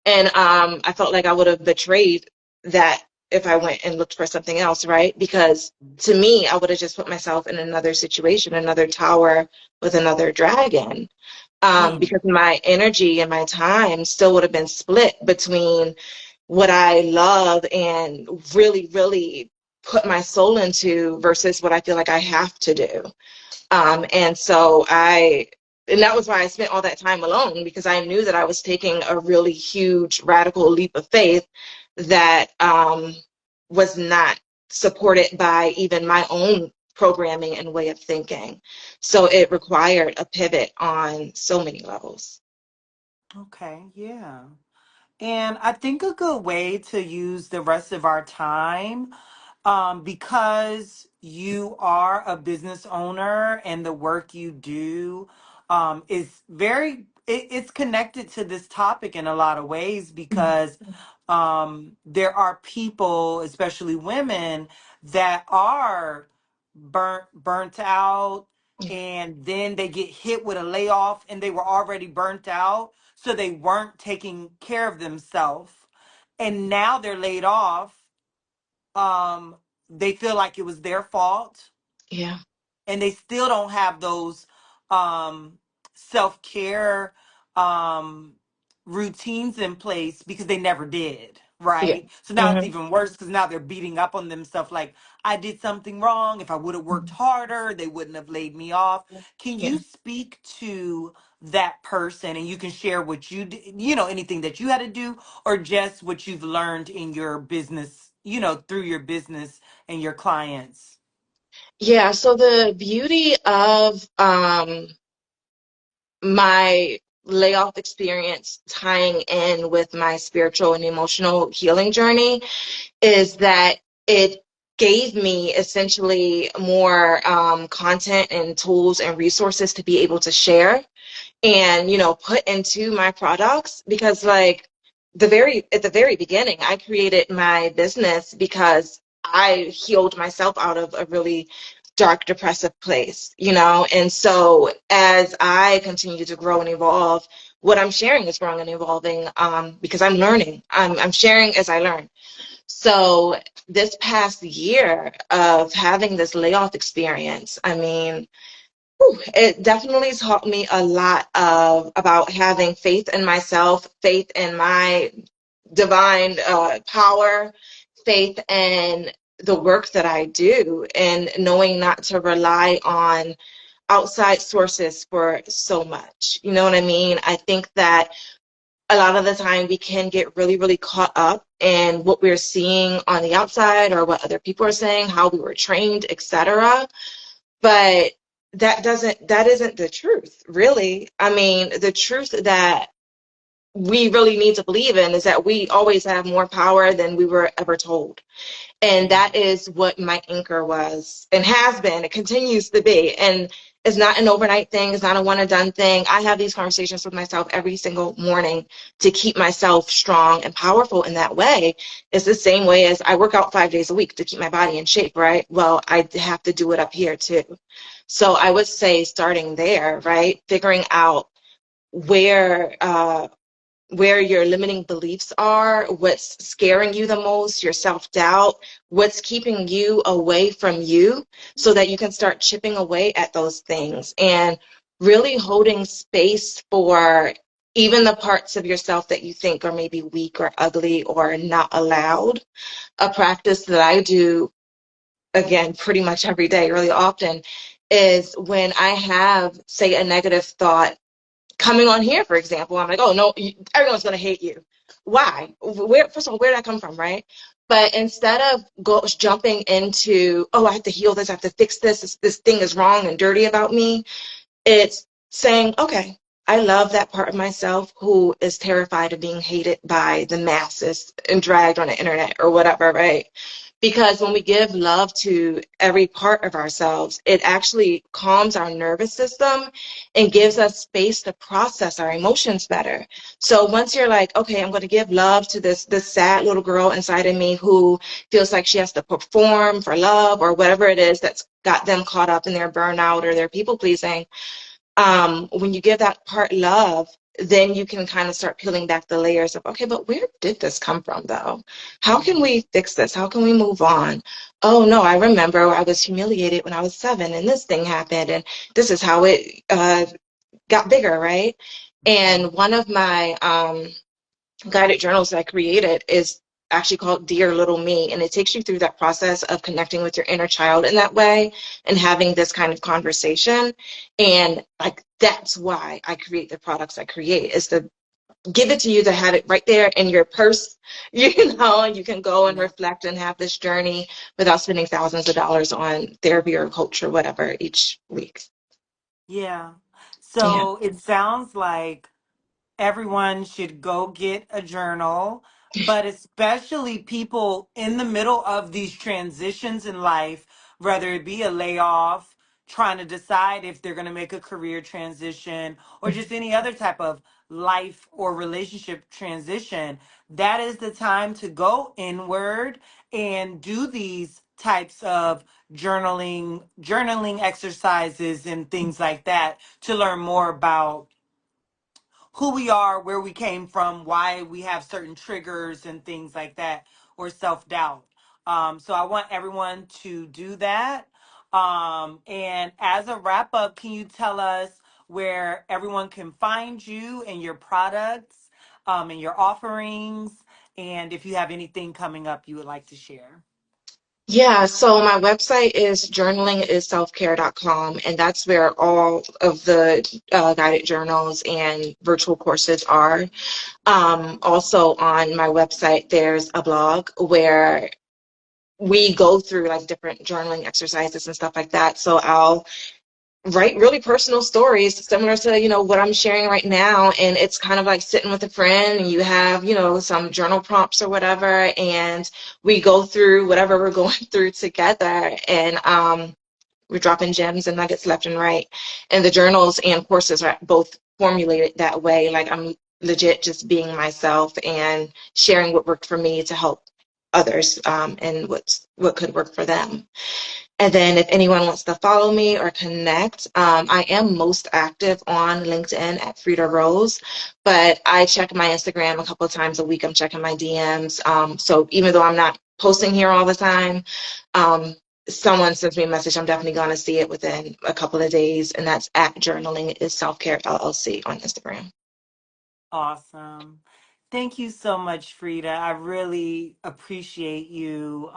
And I felt like I would have betrayed that if I went and looked for something else, right? Because to me, I would have just put myself in another situation, another tower with another dragon. Mm. Because my energy and my time still would have been split between what I love and really, really put my soul into versus what I feel like I have to do. And that was why I spent all that time alone, because I knew that I was taking a really huge radical leap of faith that was not supported by even my own programming and way of thinking. So it required a pivot on so many levels. Okay, yeah. And I think a good way to use the rest of our time, because you are a business owner and the work you do is it's connected to this topic in a lot of ways, Mhm. because there are people, especially women, that are burnt out, Yeah, and then they get hit with a layoff and they were already burnt out, so they weren't taking care of themselves, and now they're laid off. um they feel like it was their fault, yeah, and they still don't have those um self-care um routines in place because they never did, yeah. right? So now it's Hmm. even worse because now they're beating up on themselves, like, I did something wrong. If I would have worked harder, they wouldn't have laid me off. Can Yeah. you speak to that person, and you can share what you did, anything that you had to do, or just what you've learned in your business, through your business and your clients? Yeah, so the beauty of my layoff experience tying in with my spiritual and emotional healing journey is that it gave me essentially more content and tools and resources to be able to share and put into my products, because like at the very beginning I created my business because I healed myself out of a really dark depressive place, and so as I continue to grow and evolve, what I'm sharing is growing and evolving, because I'm learning, I'm sharing as I learn. So this past year of having this layoff experience, I mean, it definitely taught me a lot of about having faith in myself, faith in my divine power, faith in the work that I do, and knowing not to rely on outside sources for so much. You know what I mean? I think that a lot of the time we can get really, really caught up in what we're seeing on the outside or what other people are saying, how we were trained, etc. But that isn't the truth, really. I mean, the truth that we really need to believe in is that we always have more power than we were ever told. And Yeah. that is what my anchor was and has been. It continues to be. And it's not an overnight thing. It's not a one and done thing. I have these conversations with myself every single morning to keep myself strong and powerful in that way. It's the same way as I work out 5 days a week to keep my body in shape, right? Well, I have to do it up here too. So I would say starting there, right? Figuring out where where your limiting beliefs are, what's scaring you the most, your self-doubt, what's keeping you away from you, so that you can start chipping away at those things and really holding space for even the parts of yourself that you think are maybe weak or ugly or not allowed. A practice that I do, again, pretty much every day, really often, is when I have, say, a negative thought coming on here, for example, I'm like, oh no, everyone's gonna hate you. Why? Where? First of all, where did that come from, right? But instead of jumping into, oh, I have to heal this, I have to fix this, this thing is wrong and dirty about me, it's saying, okay, I love that part of myself who is terrified of being hated by the masses and dragged on the internet or whatever, right? Because when we give love to every part of ourselves, it actually calms our nervous system and gives us space to process our emotions better. So once you're like, okay, I'm going to give love to this sad little girl inside of me who feels like she has to perform for love or whatever it is that's got them caught up in their burnout or their people pleasing, when you give that part love, then you can kind of start peeling back the layers of, okay, but where did this come from though? How can we fix this? How can we move on? Oh no, I remember I was humiliated when I was 7 and this thing happened and this is how it got bigger, right? And one of my guided journals that I created is actually called Dear Little Me, and it takes you through that process of connecting with your inner child in that way and having this kind of conversation. And like that's why I create the products I create, is to give it to you to have it right there in your purse, and you can go and Yeah. reflect and have this journey without spending thousands of dollars on therapy or coach or whatever each week. Yeah. Yeah. So it sounds like everyone should go get a journal, but especially people in the middle of these transitions in life, whether it be a layoff, trying to decide if they're going to make a career transition, or just any other type of life or relationship transition. That is the time to go inward and do these types of journaling exercises and things like that to learn more about who we are, where we came from, why we have certain triggers and things like that, or self doubt. So I want everyone to do that. And as a wrap up, can you tell us where everyone can find you and your products and your offerings? And if you have anything coming up you would like to share? Yeah, so my website is journalingisselfcare.com, and that's where all of the guided journals and virtual courses are. Also on my website, there's a blog where we go through like different journaling exercises and stuff like that. So I'll write really personal stories similar to what I'm sharing right now, and it's kind of like sitting with a friend and you have some journal prompts or whatever, and we go through whatever we're going through together, and we're dropping gems and nuggets left and right. And the journals and courses are both formulated that way, like I'm legit just being myself and sharing what worked for me to help others, and what could work for them. And then if anyone wants to follow me or connect, I am most active on LinkedIn at Frida Rose, but I check my Instagram a couple of times a week. I'm checking my DMs. So even though I'm not posting here all the time, um, someone sends me a message, I'm definitely going to see it within a couple of days. And that's at Journaling is Self-Care LLC on Instagram. Awesome. Thank you so much, Frida. I really appreciate you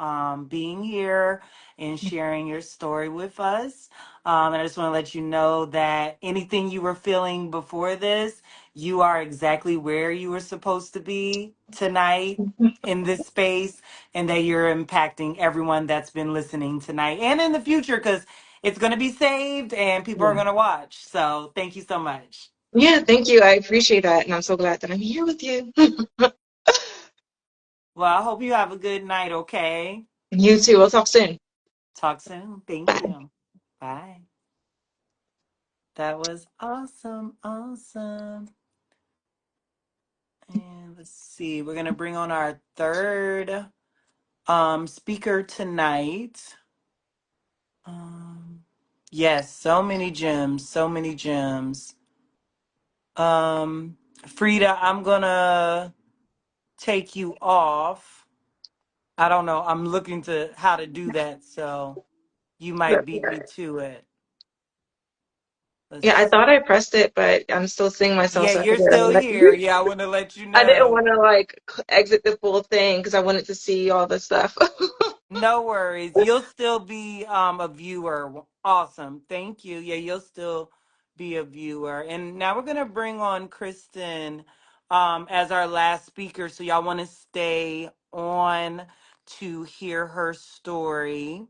being here and sharing your story with us. And I just want to let you know that anything you were feeling before this, You are exactly where you were supposed to be tonight in this space, and that you're impacting everyone that's been listening tonight and in the future because it's going to be saved and people are Yeah. going to watch. So thank you so much. Yeah, thank you. I appreciate that. And I'm so glad that I'm here with you. Well, I hope you have a good night, okay? You too. We'll talk soon. Talk soon. Thank Bye. you. Bye. That was awesome. Awesome. And let's see, we're going to bring on our third speaker tonight. Um, yes, so many gems, so many gems. Frida, I'm gonna take you off. I don't know. I'm looking to how to do that, so you might beat me to it. Let's Yeah, I see. thought I pressed it, but I'm still seeing myself, Yeah, so I you're figured I still would let here. you. Yeah, I want to let you I didn't know. want to like exit the full thing because I wanted to see all the stuff. No worries. You'll still be a viewer. Awesome. Thank you. Yeah, you'll still be a viewer. And now we're gonna bring on Kristen as our last speaker. So y'all want to stay on to hear her story.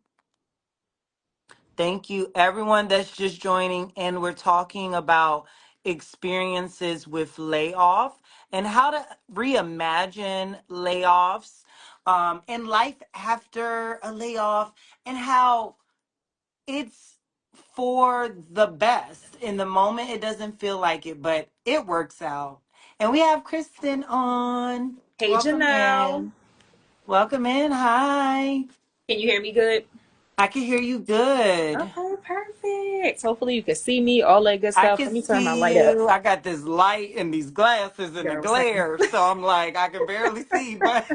Thank you, everyone that's just joining. And we're talking about experiences with layoff and how to reimagine layoffs and life after a layoff and how it's for the best. In the moment, it doesn't feel like it, but it works out. And we have Kristen on. Hey Welcome Janelle, in. Welcome in. Hi. can you hear me good? I can hear you good. Okay, perfect. Hopefully you can see me, all that good I stuff. can Let me turn my see light up. you. I got this light and these glasses and the Girl, same. glare, so I'm like I can barely see. But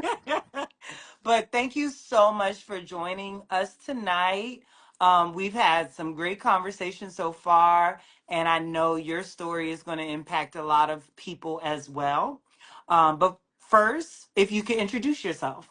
but thank you so much for joining us tonight. We've had some great conversations so far, and I know your story is going to impact a lot of people as well. But first, if you could introduce yourself.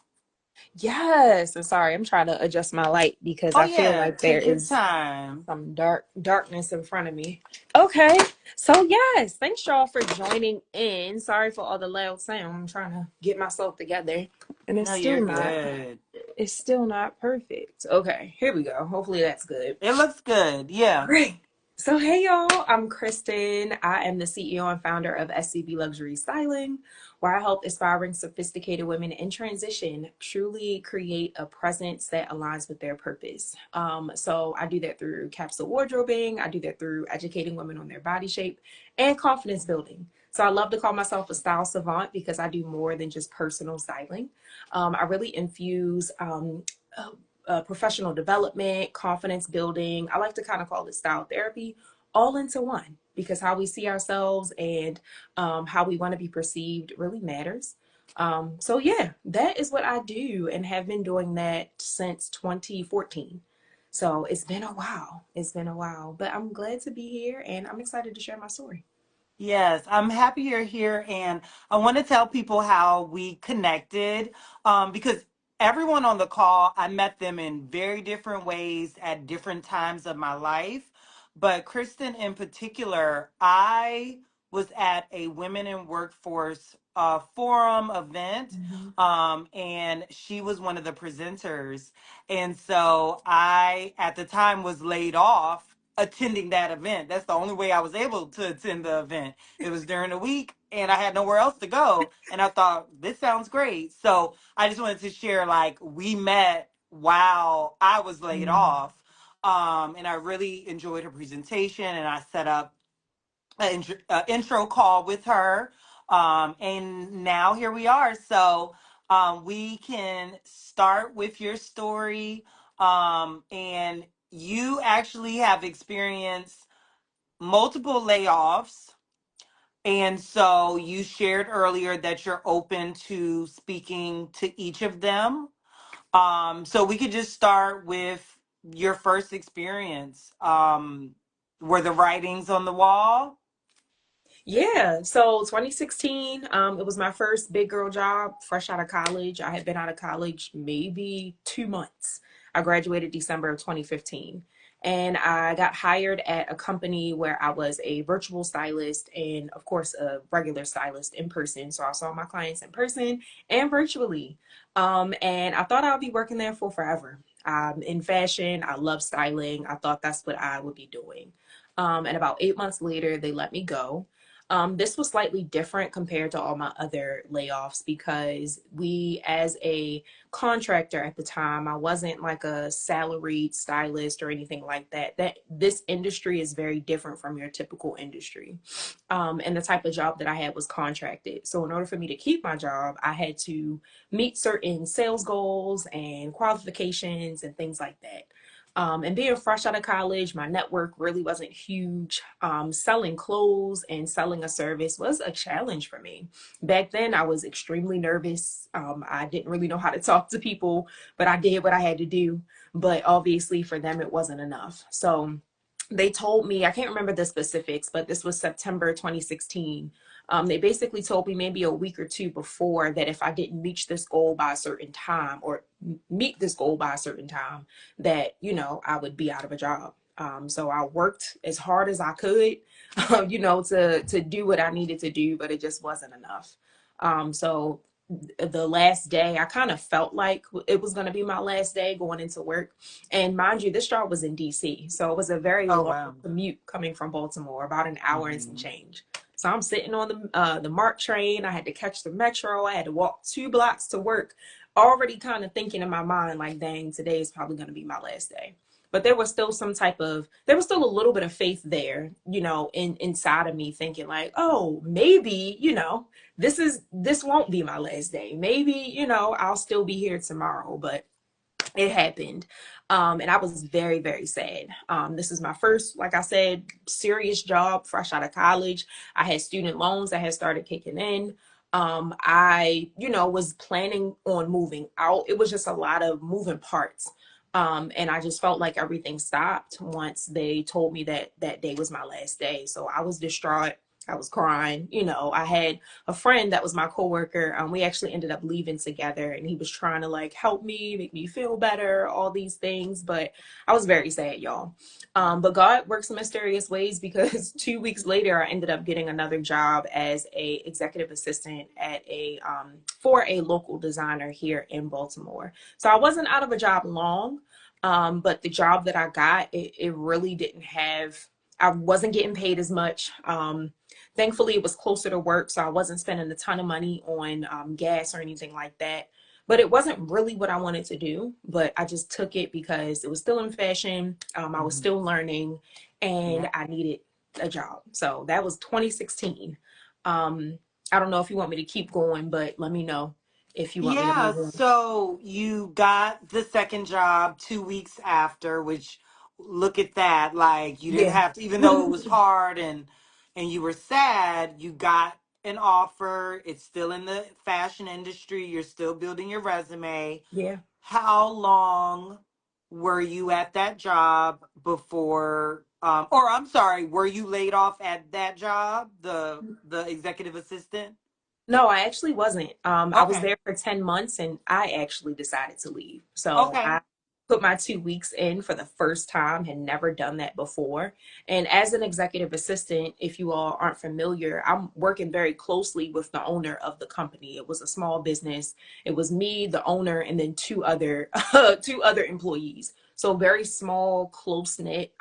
Yes, and sorry, I'm trying to adjust my light because Oh I feel yeah, like there take your is time. some darkness in front of me. Okay, so yes, thanks y'all for joining in. Sorry for all the loud sound. I'm trying to get myself together, and No, you're good. it's still not perfect. Okay, here we go. Hopefully that's good. It looks good. Yeah. Great. So, hey y'all, I'm Kristen. I am the CEO and founder of SCB Luxury Styling, where I help aspiring, sophisticated women in transition truly create a presence that aligns with their purpose. So, I do that through capsule wardrobing, I do that through educating women on their body shape and confidence building. So, I love to call myself a style savant because I do more than just personal styling. I really infuse professional development, confidence building. I like to kind of call it style therapy all into one because how we see ourselves and how we want to be perceived really matters. So, yeah, that is what I do and have been doing that since 2014. So, it's been a while. It's been a while, but I'm glad to be here and I'm excited to share my story. Yes, I'm happy you're here, and I want to tell people how we connected because everyone on the call, I met them in very different ways at different times of my life. But Kristen, in particular, I was at a Women in Workforce forum event, Mhm. and she was one of the presenters. And so I, at the time, was laid off attending that event. That's the only way I was able to attend the event. It was during the week and I had nowhere else to go. And I thought, this sounds great. So I just wanted to share like we met while I was laid off. And I really enjoyed her presentation and I set up an intro call with her. And now here we are. So we can start with your story. And you actually have experienced multiple layoffs. And so you shared earlier that you're open to speaking to each of them. So we could just start with your first experience. Were the writings on the wall? Yeah, so 2016, it was my first big girl job, fresh out of college. I had been out of college maybe 2 months. I graduated December of 2015. And I got hired at a company where I was a virtual stylist and, of course, a regular stylist in person. So I saw my clients in person and virtually. And I thought I would be working there for forever. In fashion, I love styling. I thought that's what I would be doing. And about 8 months later, they let me go. This was slightly different compared to all my other layoffs because as a contractor at the time, I wasn't like a salaried stylist or anything like that. This industry is very different from your typical industry. And the type of job that I had was contracted. So in order for me to keep my job, I had to meet certain sales goals and qualifications and things like that. And being fresh out of college, my network really wasn't huge. Selling clothes and selling a service was a challenge for me. Back then, I was extremely nervous. I didn't really know how to talk to people, but I did what I had to do. But obviously, for them, it wasn't enough. So they told me, I can't remember the specifics, but this was September 2016. They basically told me maybe a week or two before that if I didn't reach this goal by a certain time or meet this goal by a certain time, that, I would be out of a job. So I worked as hard as I could, to do what I needed to do, but it just wasn't enough. So the last day, I kind of felt like it was going to be my last day going into work. And mind you, this job was in DC. So it was a very Oh, long wow. commute coming from Baltimore, about an hour and some Mhm. change. So I'm sitting on the MARC train. I had to catch the metro. I had to walk 2 blocks to work, already kind of thinking in my mind, like, dang, today is probably going to be my last day. But there was still there was still a little bit of faith there, inside of me thinking like, oh, maybe, this won't be my last day. Maybe, I'll still be here tomorrow, but it happened. And I was very, very sad. This is my first, like I said, serious job fresh out of college. I had student loans that had started kicking in. I, was planning on moving out. It was just a lot of moving parts. And I just felt like everything stopped once they told me that that day was my last day. So I was distraught. I was crying. I had a friend that was my coworker. We actually ended up leaving together, and he was trying to like help me, make me feel better, all these things. But I was very sad, y'all. But God works in mysterious ways because 2 weeks later, I ended up getting another job as a executive assistant at for a local designer here in Baltimore. So I wasn't out of a job long, but the job that I got, it really didn't have. I wasn't getting paid as much. Thankfully, it was closer to work, so I wasn't spending a ton of money on gas or anything like that. But it wasn't really what I wanted to do, but I just took it because it was still in fashion. I was Mhm. still learning, Yeah. and I needed a job. So that was 2016. I don't know if you want me to keep going, but let me know if you want me to Yeah, move on. so you got the second job 2 weeks after, which look at that. Like you didn't Yeah. have to, even though it was hard and you were sad, you got an offer. It's still in the fashion industry. You're still building your resume. Yeah. How long were you at that job before or I'm sorry, were you laid off at that job, the executive assistant? No, I actually wasn't. I was Okay. there for 10 months and I actually decided to leave. So Okay. I put my 2 weeks in for the first time, had never done that before. And as an executive assistant, if you all aren't familiar, I'm working very closely with the owner of the company. It was a small business. It was me, the owner, and then two other employees. So very small, close-knit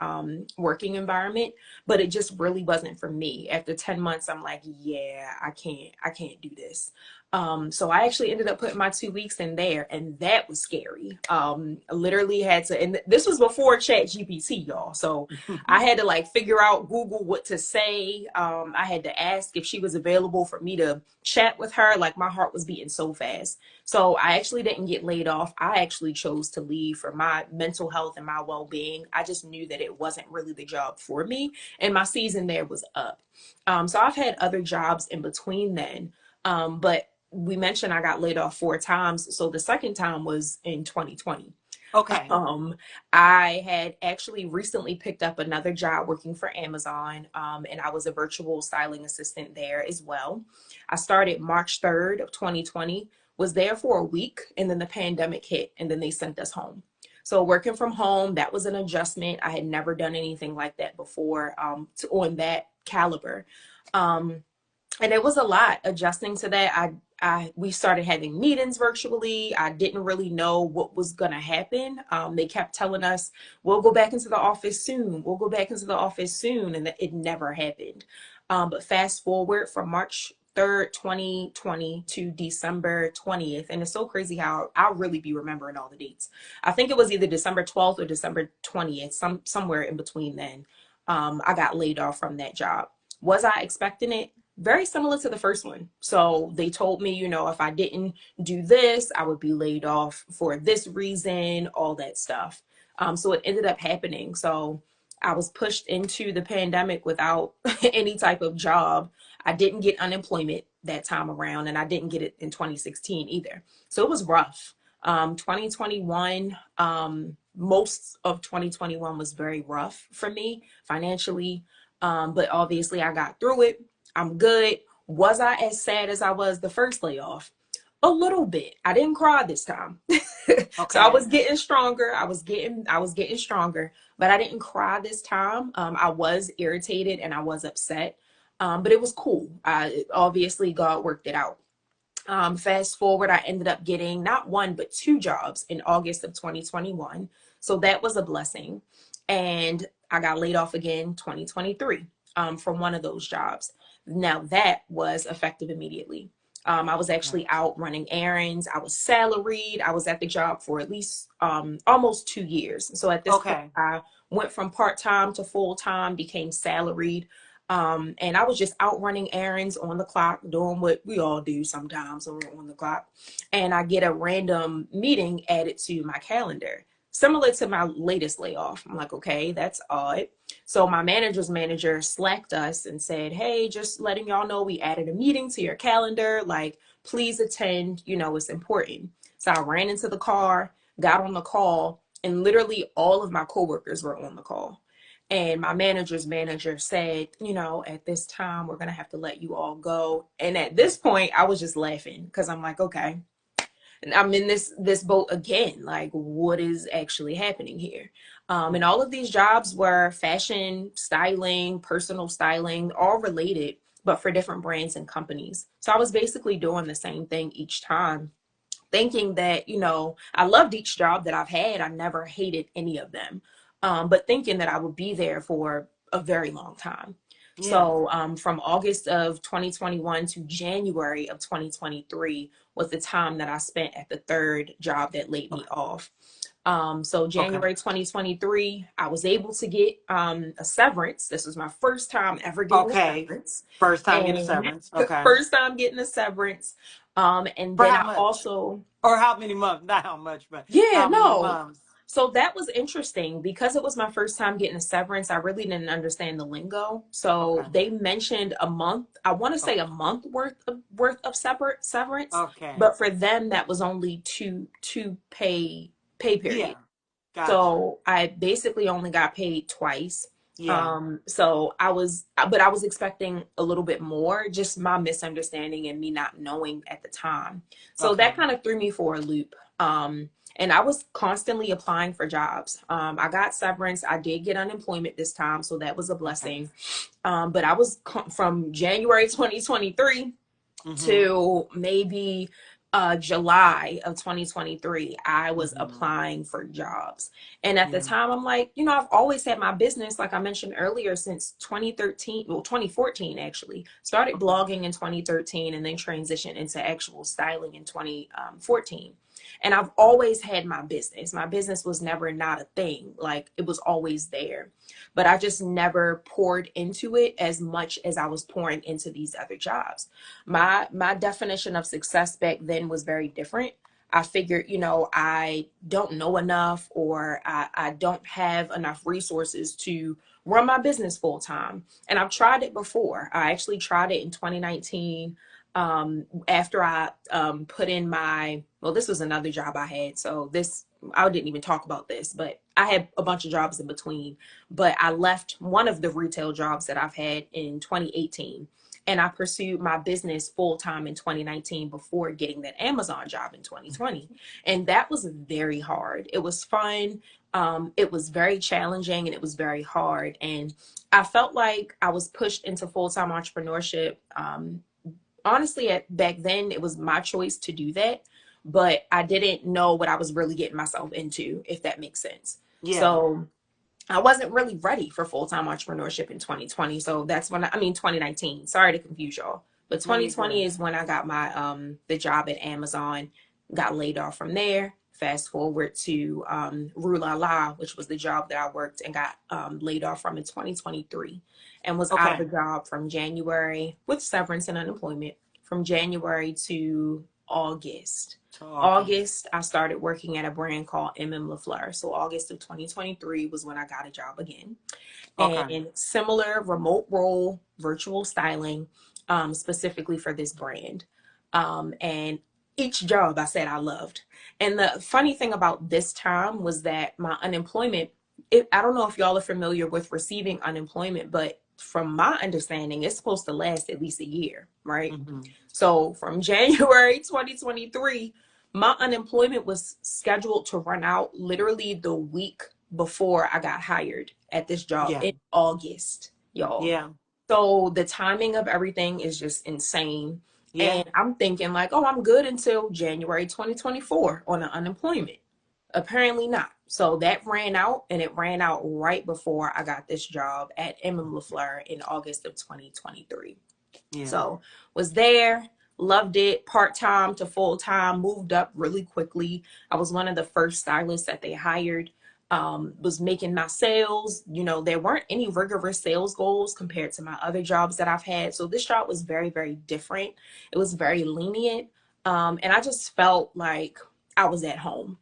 working environment, but it just really wasn't for me. After 10 months, I'm like, yeah, I can't do this. So I actually ended up putting my 2 weeks in there, and that was scary. I literally had to, and this was before Chat GPT, y'all. So I had to like figure out Google what to say. I had to ask if she was available for me to chat with her. Like my heart was beating so fast. So I actually didn't get laid off. I actually chose to leave for my mental health and my well-being. I just knew that it wasn't really the job for me, and my season there was up. So I've had other jobs in between then. But we mentioned I got laid off 4 times. So the second time was in 2020. Okay. Um, I had actually recently picked up another job working for Amazon, and I was a virtual styling assistant there as well. I started March 3rd of 2020, was there for a week, and then the pandemic hit, and then they sent us home. So working from home, that was an adjustment. I had never done anything like that before, on that caliber. Um, and it was a lot adjusting to that. We started having meetings virtually. I didn't really know what was going to happen. They kept telling us, we'll go back into the office soon. We'll go back into the office soon. And it never happened. But fast forward from March 3rd, 2020 to December 20th. And it's so crazy how I'll really be remembering all the dates. I think it was either December 12th or December 20th, somewhere in between then. I got laid off from that job. Was I expecting it? Very similar to the first one. So they told me, if I didn't do this, I would be laid off for this reason, all that stuff. So it ended up happening. So I was pushed into the pandemic without any type of job. I didn't get unemployment that time around, and I didn't get it in 2016 either. So it was rough. 2021, most of 2021 was very rough for me financially. But obviously I got through it. I'm good. Was I as sad as I was the first layoff? A little bit. I didn't cry this time. Okay. So I was getting stronger. I was getting stronger, but I didn't cry this time. I was irritated and I was upset. But it was cool. Obviously God worked it out. Fast forward, I ended up getting not one, but two jobs in August of 2021. So that was a blessing. And I got laid off again 2023 from one of those jobs. Now that was effective immediately. I was actually out running errands. I was salaried. I was at the job for at least almost 2 years. So at this point, I went from part-time to full-time, became salaried. And I was just out running errands on the clock, doing what we all do sometimes when we're on the clock. And I get a random meeting added to my calendar, similar to my latest layoff. I'm like, okay, that's odd. So my manager's manager slacked us and said, hey, just letting y'all know we added a meeting to your calendar. Like, please attend, it's important. So I ran into the car, got on the call, and literally all of my coworkers were on the call. And my manager's manager said, at this time, we're going to have to let you all go. And at this point, I was just laughing because I'm like, okay, and I'm in this boat again. Like, what is actually happening here? And all of these jobs were fashion, styling, personal styling, all related, but for different brands and companies. So I was basically doing the same thing each time, thinking that, I loved each job that I've had. I never hated any of them. But thinking that I would be there for a very long time. Yeah. So from August of 2021 to January of 2023 was the time that I spent at the third job that laid me off. So January 2023, I was able to get a severance. This was my first time ever getting a severance. First time getting a severance. Okay. First time getting a severance. And then I also... Or how many months? Not how much, but yeah, how many months? So that was interesting because it was my first time getting a severance. I really didn't understand the lingo. So they mentioned a month. I want to say a month worth of severance. Okay. But for them, that was only two pay period. Yeah. Gotcha. So I basically only got paid twice. Yeah. So I was expecting a little bit more, just my misunderstanding and me not knowing at the time. So that kind of threw me for a loop. And I was constantly applying for jobs. I got severance. I did get unemployment this time, so that was a blessing. But I was from January 2023 to maybe July of 2023, I was applying for jobs. And at the time, I'm like, I've always had my business, like I mentioned earlier, since 2014, actually. Started blogging in 2013 and then transitioned into actual styling in 2014. And I've always had my business. My business was never not a thing. Like, it was always there. But I just never poured into it as much as I was pouring into these other jobs. My definition of success back then was very different. I figured, I don't know enough, or I don't have enough resources to run my business full time. And I've tried it before. I actually tried it in 2019. After I put in this was another job I had. So I didn't even talk about this, but I had a bunch of jobs in between. But I left one of the retail jobs that I've had in 2018. And I pursued my business full time in 2019 before getting that Amazon job in 2020. And that was very hard. It was fun. It was very challenging and it was very hard. And I felt like I was pushed into full time entrepreneurship. Honestly, back then, it was my choice to do that, but I didn't know what I was really getting myself into, if that makes sense. Yeah. So I wasn't really ready for full-time entrepreneurship in 2020. So that's when I mean 2019. Sorry to confuse y'all. But 2020 is when I got my the job at Amazon, got laid off from there. Fast forward to Rue La La, which was the job that I worked and got laid off from in 2023, and was out of a job from January with severance and unemployment from January to August. August, I started working at a brand called LaFleur. So August of 2023 was when I got a job again. And similar remote role, virtual styling, specifically for this brand. And each job I said I loved. And the funny thing about this time was that my unemployment, I don't know if y'all are familiar with receiving unemployment, but from my understanding, it's supposed to last at least a year, right? So from January 2023, my unemployment was scheduled to run out literally the week before I got hired at this job in August, y'all. Yeah. So the timing of everything is just insane. And I'm thinking like, oh, I'm good until January 2024 on the unemployment. Apparently not. So that ran out, and it ran out right before I got this job at LaFleur in August of 2023. So was there, loved it, part-time to full-time, moved up really quickly. I was one of the first stylists that they hired. Was making my sales. You know, there weren't any rigorous sales goals compared to my other jobs that I've had. So this job was very, very different. It was very lenient. And I just felt like I was at home.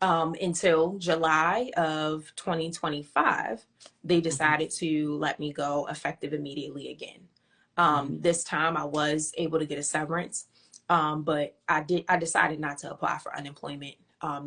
Until July of 2025, they decided to let me go effective immediately again. This time I was able to get a severance, but I decided not to apply for unemployment.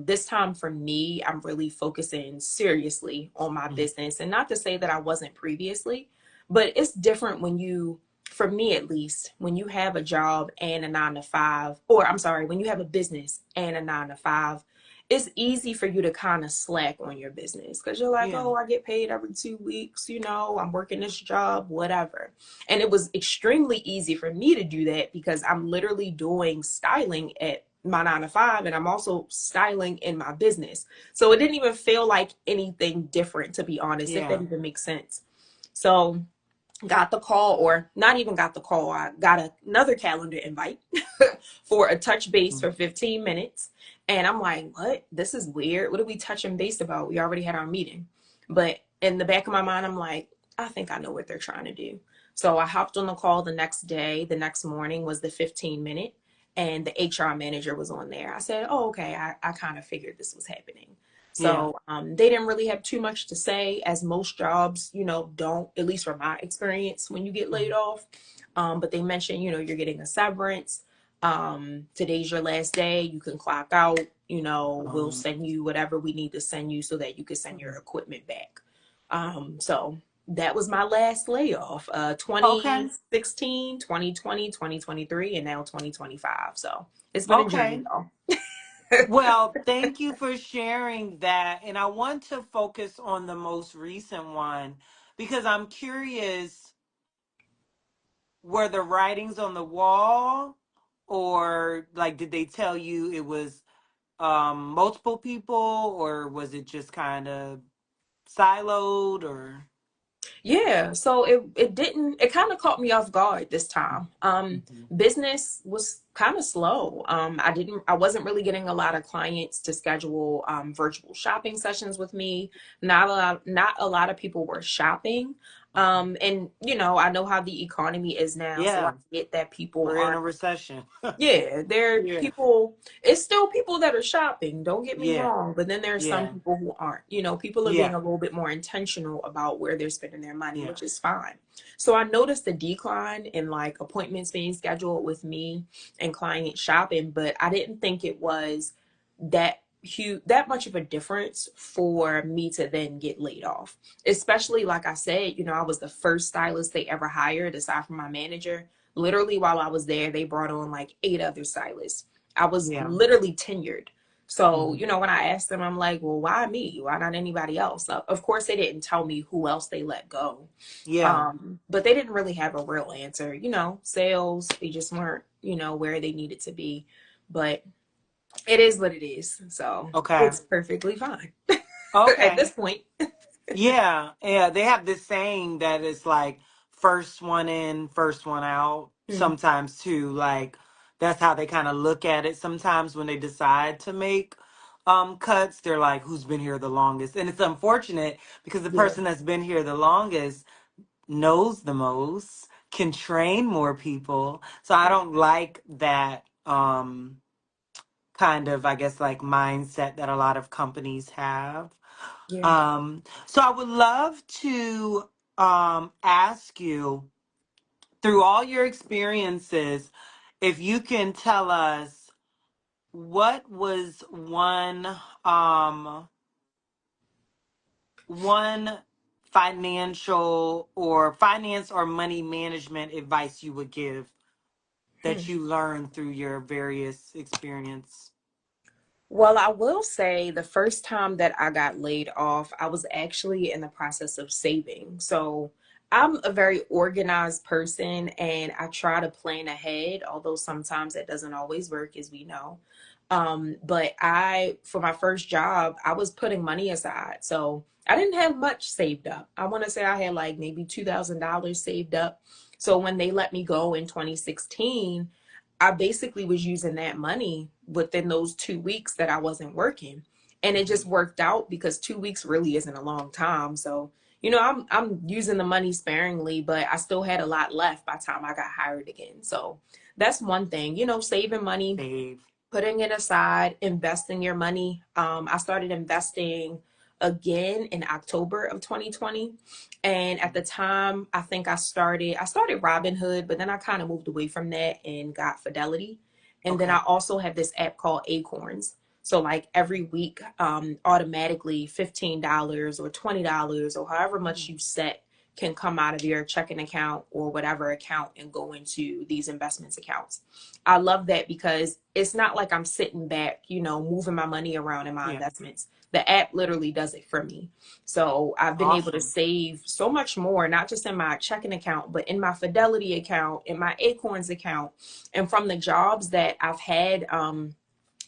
This time for me, I'm really focusing seriously on my business, and not to say that I wasn't previously, but it's different when you, for me at least, when you have a job and a 9-to-5, or I'm sorry, when you have a business and a 9-to-5, it's easy for you to kind of slack on your business because you're like, oh, I get paid every 2 weeks, you know, I'm working this job, whatever. And it was extremely easy for me to do that because I'm literally doing styling at my 9-to-5, and I'm also styling in my business. So it didn't even feel like anything different, to be honest, if that even makes sense. So got the call, or not even got the call, I got another calendar invite for a touch base for 15 minutes. And I'm like, what? This is weird. What are we touching base about? We already had our meeting. But in the back of my mind, I'm like, I think I know what they're trying to do. So I hopped on the call the next day. The next morning was the 15-minute, and the HR manager was on there. I said, oh, okay, I kind of figured this was happening. So they didn't really have too much to say, as most jobs, you know, don't, at least from my experience, when you get laid off. But they mentioned, you know, you're getting a severance. Today's your last day. You can clock out, you know, we'll send you whatever we need to send you so that you can send your equipment back. So that was my last layoff, 2016, 2020, 2023, and now 2025. So it's been a journey, though. Well, thank you for sharing that. And I want to focus on the most recent one because I'm curious, were the writings on the wall, or like did they tell you it was multiple people, or was it just kind of siloed, or? Yeah, so it kind of caught me off guard this time. Business was kind of slow. I wasn't really getting a lot of clients to schedule virtual shopping sessions with me. Not a lot of people were shopping. And you know, I know how the economy is now, so I get that people We're in a recession. people, it's still people that are shopping, don't get me wrong, but then there's some people who aren't. You know, people are being a little bit more intentional about where they're spending their money, which is fine. So I noticed a decline in like appointments being scheduled with me and client shopping, but I didn't think it was that that much of a difference for me to then get laid off. Especially, like I said, you know, I was the first stylist they ever hired aside from my manager. Literally, while I was there, they brought on like 8 other stylists. I was Yeah. literally tenured. So, Hmm. you know, when I asked them, I'm like, well, why me? Why not anybody else? Of course, they didn't tell me who else they let go. Yeah. But they didn't really have a real answer. You know, sales, they just weren't, you know, where they needed to be. But it is what it is. So Okay. it's perfectly fine at this Okay. point. Yeah. Yeah. They have this saying that it's like first one in, first one out. Mhm. Sometimes too, like that's how they kind of look at it. Sometimes when they decide to make cuts, they're like, who's been here the longest? And it's unfortunate because the Yeah. person that's been here the longest knows the most, can train more people. So I don't like that kind of, I guess, like mindset that a lot of companies have. Yeah. So I would love to ask you, through all your experiences, if you can tell us what was one financial or finance or money management advice you would give Hmm. that you learned through your various experience. Well, I will say the first time that I got laid off, I was actually in the process of saving. So I'm a very organized person and I try to plan ahead, although sometimes that doesn't always work, as we know. But for my first job, I was putting money aside. So I didn't have much saved up. I want to say I had like maybe $2,000 saved up. So when they let me go in 2016, I basically was using that money within those 2 weeks that I wasn't working. And it Mhm. just worked out because 2 weeks really isn't a long time. So, you know, I'm using the money sparingly, but I still had a lot left by the time I got hired again. So that's one thing, you know, saving money, Save. putting it aside, investing your money. I started investing again in October of 2020. And at the time, I think I started Robinhood, but then I kind of moved away from that and got Fidelity. And then I Okay. also have this app called Acorns. So like every week, automatically $15 or $20 or however much Mm. you set can come out of your checking account or whatever account and go into these investments accounts. I love that because it's not like I'm sitting back, you know, moving my money around in my Yeah. investments. The app literally does it for me. So I've been able to Awesome. save so much more, not just in my checking account, but in my Fidelity account, in my Acorns account, and from the jobs that I've had,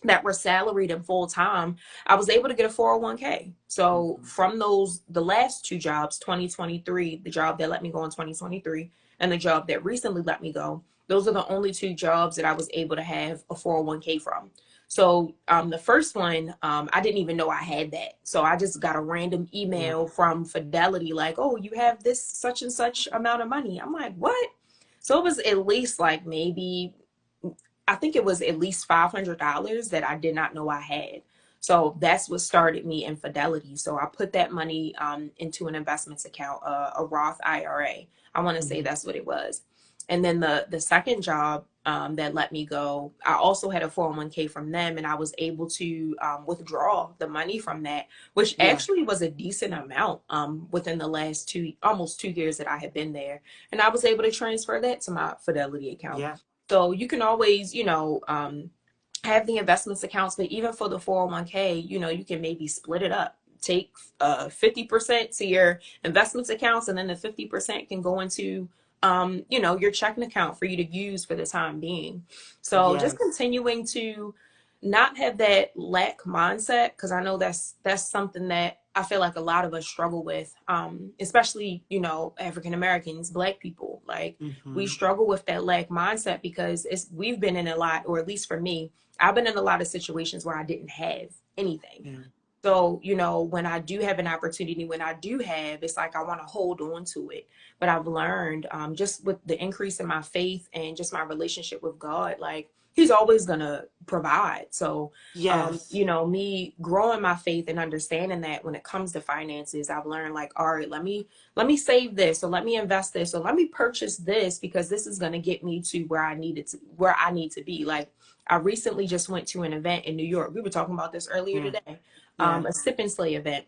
that were salaried and full time, I was able to get a 401k. So Hmm. from the last two jobs, 2023, the job that let me go in 2023, and the job that recently let me go, those are the only two jobs that I was able to have a 401k from. So the first one, I didn't even know I had that. So I just got a random Yeah. email from Fidelity like, oh, you have this such and such amount of money. I'm like, what? So it was at least like maybe I think it was at least $500 that I did not know I had. So that's what started me in Fidelity. So I put that money into an investments account, a Roth IRA. I want to say Hmm. that's what it was. And then the second job that let me go, I also had a 401k from them, and I was able to withdraw the money from that, which Yeah. actually was a decent amount within the last almost 2 years that I had been there. And I was able to transfer that to my Fidelity account. Yeah. So you can always, you know, have the investments accounts, but even for the 401k, you know, you can maybe split it up. Take 50% to your investments accounts, and then the 50% can go into, you know, your checking account for you to use for the time being. So just Yes. continuing to not have that lack mindset, because I know that's something that I feel like a lot of us struggle with, especially, you know, African Americans, Black people. Like we Hmm. struggle with that lack mindset because we've been in a lot, or at least for me, I've been in a lot of situations where I didn't have anything. Yeah. So, you know, when I do have an opportunity, when I do have, it's like I want to hold on to it. But I've learned just with the increase in my faith and just my relationship with God, like He's always going to provide. So, Yes. you know, me growing my faith and understanding that when it comes to finances, I've learned like, all right, let me save this, or let me invest this, or let me purchase this because this is going to get me to where I need to be. Like I recently just went to an event in New York. We were talking about this earlier Yeah. today, Yeah. a sip and slay event.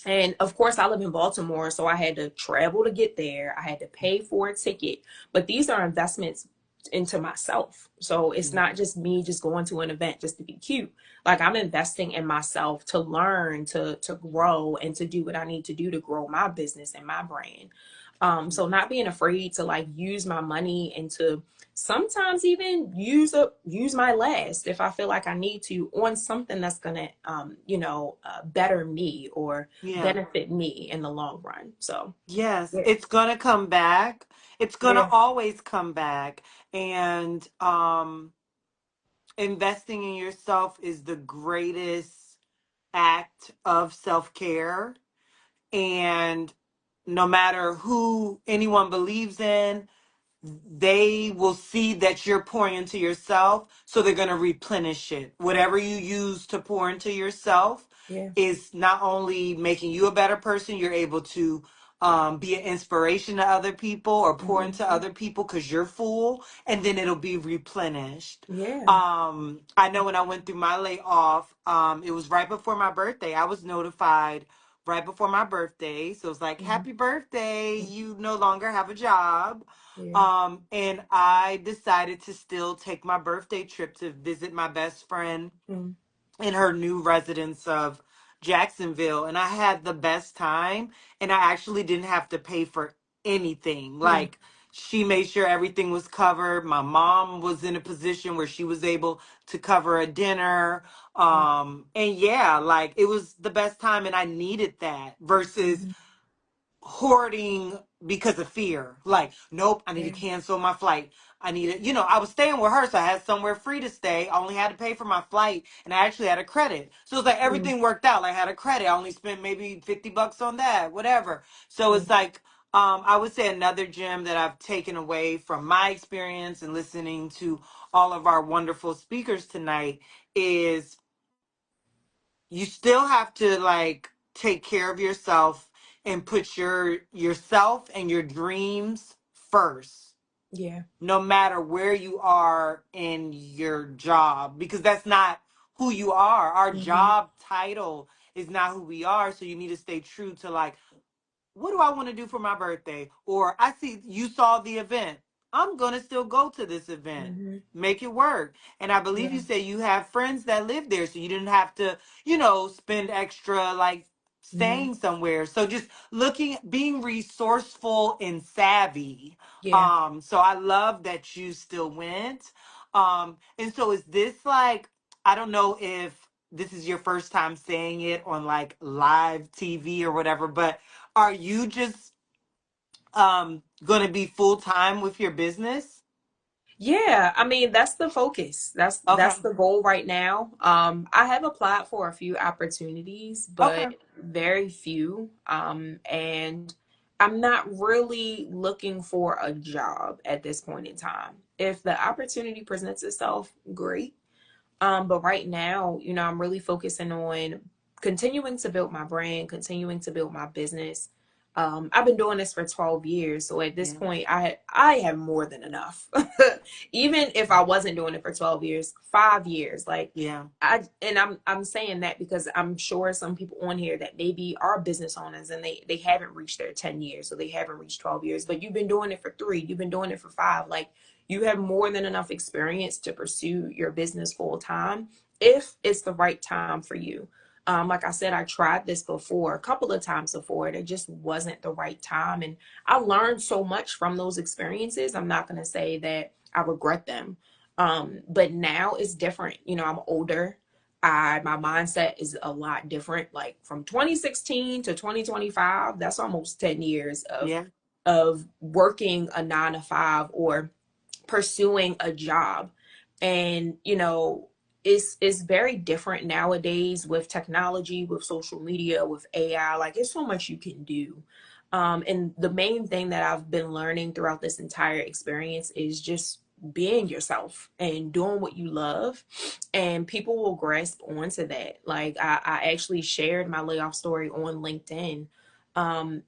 And of course, I live in Baltimore, so I had to travel to get there. I had to pay for a ticket. But these are investments into myself. So it's Yeah. not just me just going to an event just to be cute. Like I'm investing in myself to learn, to grow, and to do what I need to do to grow my business and my brand. So not being afraid to like use my money and to sometimes even use my last if I feel like I need to on something that's gonna better me or Yeah. benefit me in the long run. So Yes, yeah, it's gonna come back. It's gonna yeah, always come back. And investing in yourself is the greatest act of self-care. And no matter who anyone believes in, they will see that you're pouring into yourself, so they're going to replenish it. Whatever you use to pour into yourself yeah, is not only making you a better person, you're able to be an inspiration to other people or pour into hmm, other people because you're full, and then it'll be replenished. yeah, I know when I went through my layoff, it was right before my birthday. I was notified right before my birthday. So it's like, hmm, happy birthday, you no longer have a job. yeah, And I decided to still take my birthday trip to visit my best friend mm, in her new residence of Jacksonville. And I had the best time. And I actually didn't have to pay for anything. mm, Like, she made sure everything was covered. My mom was in a position where she was able to cover a dinner. mm, And yeah, like it was the best time. And I needed that versus hmm, hoarding because of fear. Like, nope, I need to yeah, cancel my flight. I need to, I was staying with her, so I had somewhere free to stay. I only had to pay for my flight, and I actually had a credit. So it's like mm, everything worked out. Like, I had a credit. I only spent maybe $50 on that, whatever. So mm, it's like, I would say another gem that I've taken away from my experience and listening to all of our wonderful speakers tonight is you still have to like take care of yourself and put yourself and your dreams first, yeah, no matter where you are in your job, because that's not who you are. Our hmm, job title is not who we are. So you need to stay true to like, what do I want to do for my birthday? Or I see you saw the event. I'm going to still go to this event. hmm, Make it work. And I believe yeah, you said you have friends that live there, so you didn't have to, spend extra like hmm, staying somewhere. So just being resourceful and savvy. yeah. So I love that you still went. And so is this like, I don't know if this is your first time saying it on like live TV or whatever, but are you just going to be full time with your business? Yeah, I mean that's the focus. That's Okay. the goal right now. I have applied for a few opportunities, Okay. but very few. And I'm not really looking for a job at this point in time. If the opportunity presents itself, great. But right now, I'm really focusing on continuing to build my brand, continuing to build my business. I've been doing this for 12 years, so at this Yeah. point, I have more than enough. Even if I wasn't doing it for 12 years, 5 years, like Yeah. I'm saying that because I'm sure some people on here that maybe are business owners and they haven't reached their 10 years, so they haven't reached 12 years, but you've been doing it for 3, you've been doing it for 5, like you have more than enough experience to pursue your business full time if it's the right time for you. Like I said, I tried this before a couple of times before, and it just wasn't the right time. And I learned so much from those experiences. I'm not going to say that I regret them. But now it's different. I'm older. My mindset is a lot different. Like from 2016 to 2025, that's almost 10 years Yeah. of working a 9 to 5 or pursuing a job. And it's very different nowadays with technology, with social media, with AI. Like it's so much you can do. And the main thing that I've been learning throughout this entire experience is just being yourself and doing what you love, and people will grasp onto that. Like I actually shared my layoff story on LinkedIn,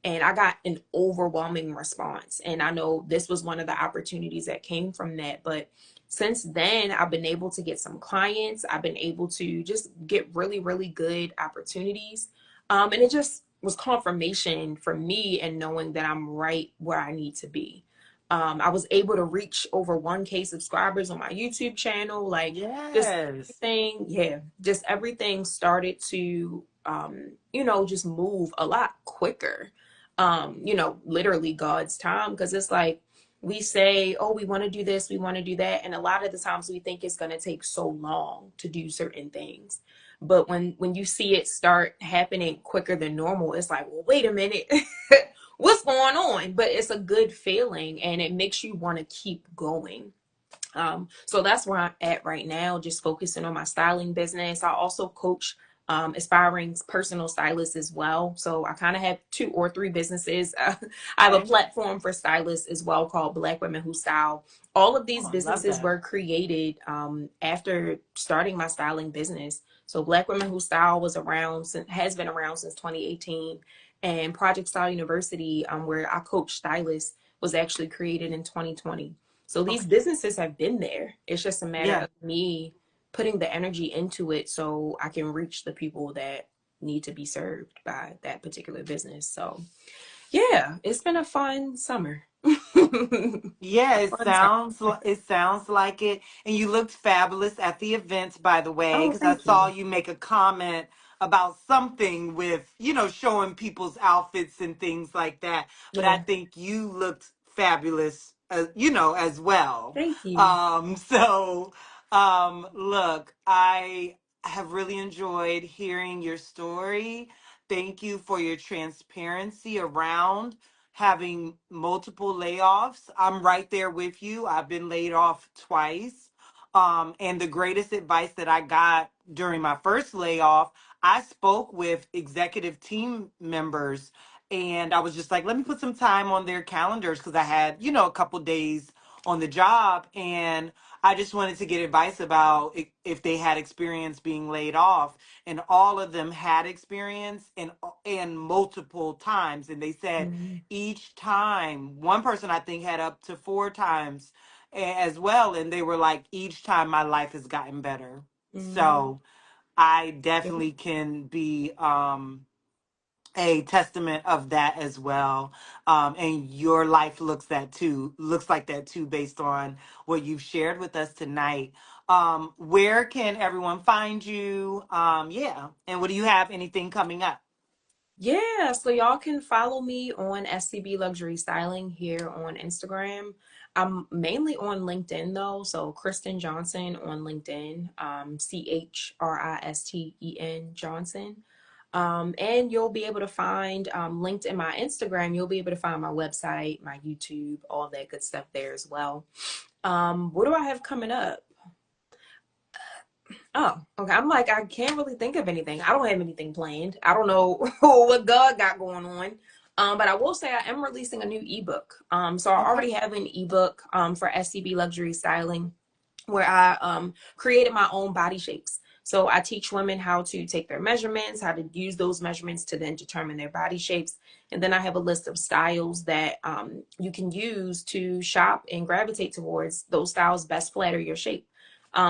and I got an overwhelming response. And I know this was one of the opportunities that came from that, but Since then, I've been able to get some clients. I've been able to just get really, really good opportunities. And it just was confirmation for me and knowing that I'm right where I need to be. I was able to reach over 1K subscribers on my YouTube channel. Like, just Yes. everything, yeah, just everything started to, you know, just move a lot quicker. You know, literally God's time. Because it's like, we say, oh, we want to do this, we want to do that. And a lot of the times we think it's going to take so long to do certain things. But when you see it start happening quicker than normal, it's like, well, wait a minute. What's going on? But it's a good feeling and it makes you want to keep going. So that's where I'm at right now, just focusing on my styling business. I also coach aspiring personal stylists as well. So I kind of have 2 or 3 businesses. I have a Okay. platform for stylists as well called Black Women Who Style. All of these Oh, I love businesses that. were created after starting my styling business. So Black Women Who Style has been around since 2018. And Project Style University, where I coach stylists, was actually created in 2020. So these Okay. businesses have been there. It's just a matter Yeah. of me putting the energy into it so I can reach the people that need to be served by that particular business. So, yeah, it's been a fun summer. Yeah, A fun summer. it sounds like it. And you looked fabulous at the event, by the way, Oh, because I thank saw you. you make a comment about something with, showing people's outfits and things like that. But I Yeah, think you looked fabulous, as well. thank you. Look, I have really enjoyed hearing your story. Thank you for your transparency around having multiple layoffs. I'm right there with you. I've been laid off twice. And the greatest advice that I got during my first layoff, I spoke with executive team members and I was just like, let me put some time on their calendars because I had, a couple days on the job. And I just wanted to get advice about if they had experience being laid off. And all of them had experience and multiple times. And they said, Mm-hmm. each time, one person I think had up to 4 times as well, and they were like, each time my life has gotten better. Mm-hmm. So I definitely can be a testament of that as well. And your life looks like that too, based on what you've shared with us tonight. Where can everyone find you? Yeah, and what do you have, anything coming up? Yeah, so y'all can follow me on SCB Luxury Styling here on Instagram. I'm mainly on LinkedIn though, so Kristen Johnson on LinkedIn, Christen Johnson. And you'll be able to find linked in my Instagram, you'll be able to find my website, my YouTube, all that good stuff there as well. What do I have coming up? Oh, okay. I'm like, I can't really think of anything. I don't have anything planned. I don't know what God got going on. But I will say I am releasing a new ebook. So I Okay. already have an ebook for SCB Luxury Styling where I created my own body shapes. So I teach women how to take their measurements, how to use those measurements to then determine their body shapes. And then I have a list of styles that you can use to shop and gravitate towards those styles best flatter your shape.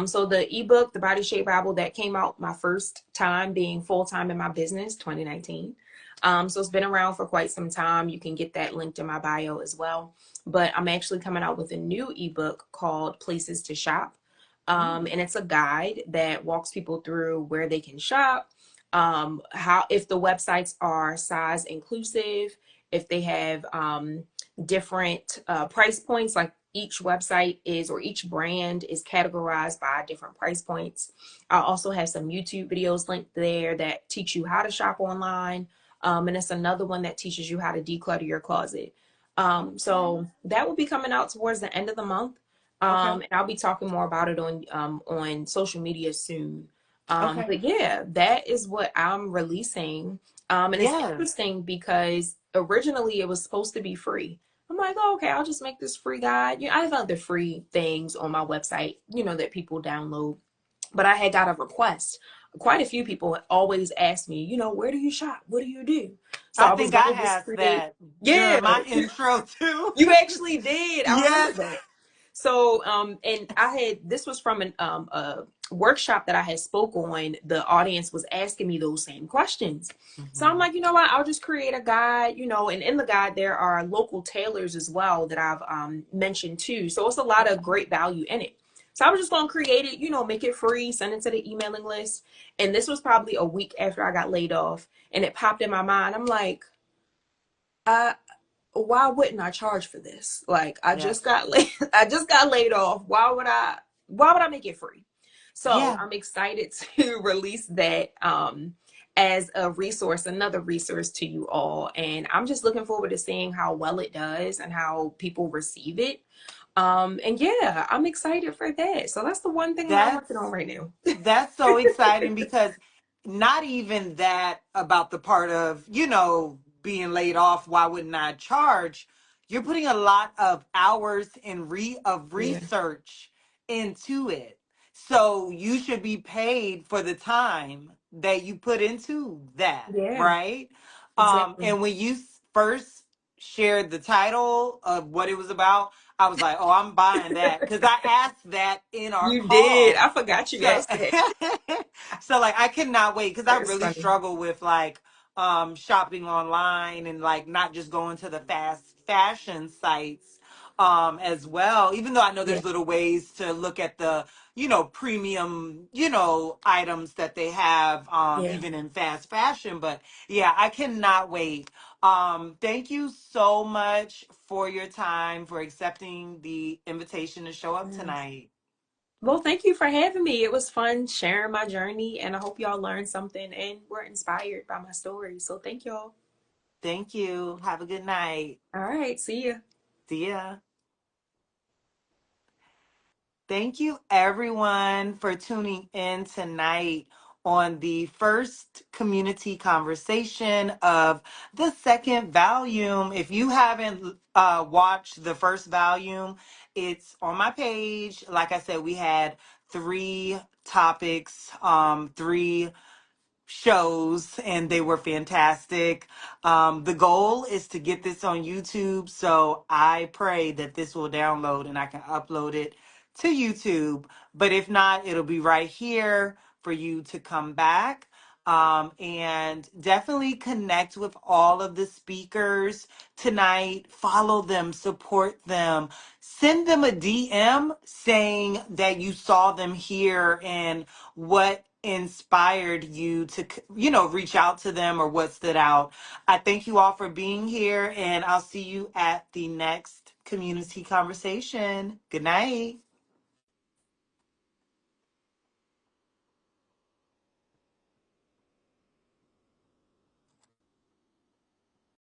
So the ebook, the Body Shape Bible, that came out my first time being full time in my business, 2019. So it's been around for quite some time. You can get that linked in my bio as well. But I'm actually coming out with a new ebook called Places to Shop. Mm, And it's a guide that walks people through where they can shop, how if the websites are size inclusive, if they have different price points, like each website is or each brand is categorized by different price points. I also have some YouTube videos linked there that teach you how to shop online. And it's another one that teaches you how to declutter your closet. okay. So that will be coming out towards the end of the month. Okay. And I'll be talking more about it on social media soon. Okay. But yeah, that is what I'm releasing. And it's Yes. interesting because originally it was supposed to be free. I'm like, oh, okay, I'll just make this free guide. I have other free things on my website, that people download. But I had got a request. Quite a few people always ask me, where do you shop? What do you do? So I I was think going I to just asked create. that Yeah, during my intro too. you actually did. I remember Yes. that. So, and this was from a workshop that I had spoke on. The audience was asking me those same questions. So I'm Mhm. like, you know what? I'll just create a guide, and in the guide, there are local tailors as well that I've mentioned too. So it's a lot of great value in it. So I was just going to create it, make it free, send it to the emailing list. And this was probably a week after I got laid off. And it popped in my mind. I'm like, uh, why wouldn't I charge for this? Like Yes. I just got laid off. Why would I make it free? So Yeah. I'm excited to release that as a resource, another resource to you all. And I'm just looking forward to seeing how well it does and how people receive it. And yeah, I'm excited for that. So that's the one thing that I'm working on That's right now. That's so exciting because not even that about the part of, being laid off, why wouldn't I charge? You're putting a lot of hours of Yeah. research into it. So you should be paid for the time that you put into that, Yeah, right? exactly. And when you first shared the title of what it was about, I was like, oh, I'm buying that because I asked that in our You did. call. I forgot you So, asked that. so like I cannot wait because I That's really funny. struggle with like shopping online and like not just going to the fast fashion sites as well. Even though I know Yeah, there's little ways to look at the premium items that they have yeah. even in fast fashion. But yeah, I cannot wait. Thank you so much for your time, for accepting the invitation to show up Yes. tonight. Well, thank you for having me. It was fun sharing my journey, and I hope y'all learned something and were inspired by my story. So, thank y'all. Thank you. Have a good night. All right, see ya. See ya. Thank you, everyone, for tuning in tonight on the first community conversation of the second volume. If you haven't watched the first volume, it's on my page. Like I said, we had three topics, three shows, and they were fantastic. The goal is to get this on YouTube, so I pray that this will download and I can upload it to YouTube. But if not, it'll be right here for you to come back. And definitely connect with all of the speakers tonight. Follow them, support them, send them a DM saying that you saw them here and what inspired you to reach out to them or what stood out. I thank you all for being here, and I'll see you at the next community conversation. Good night.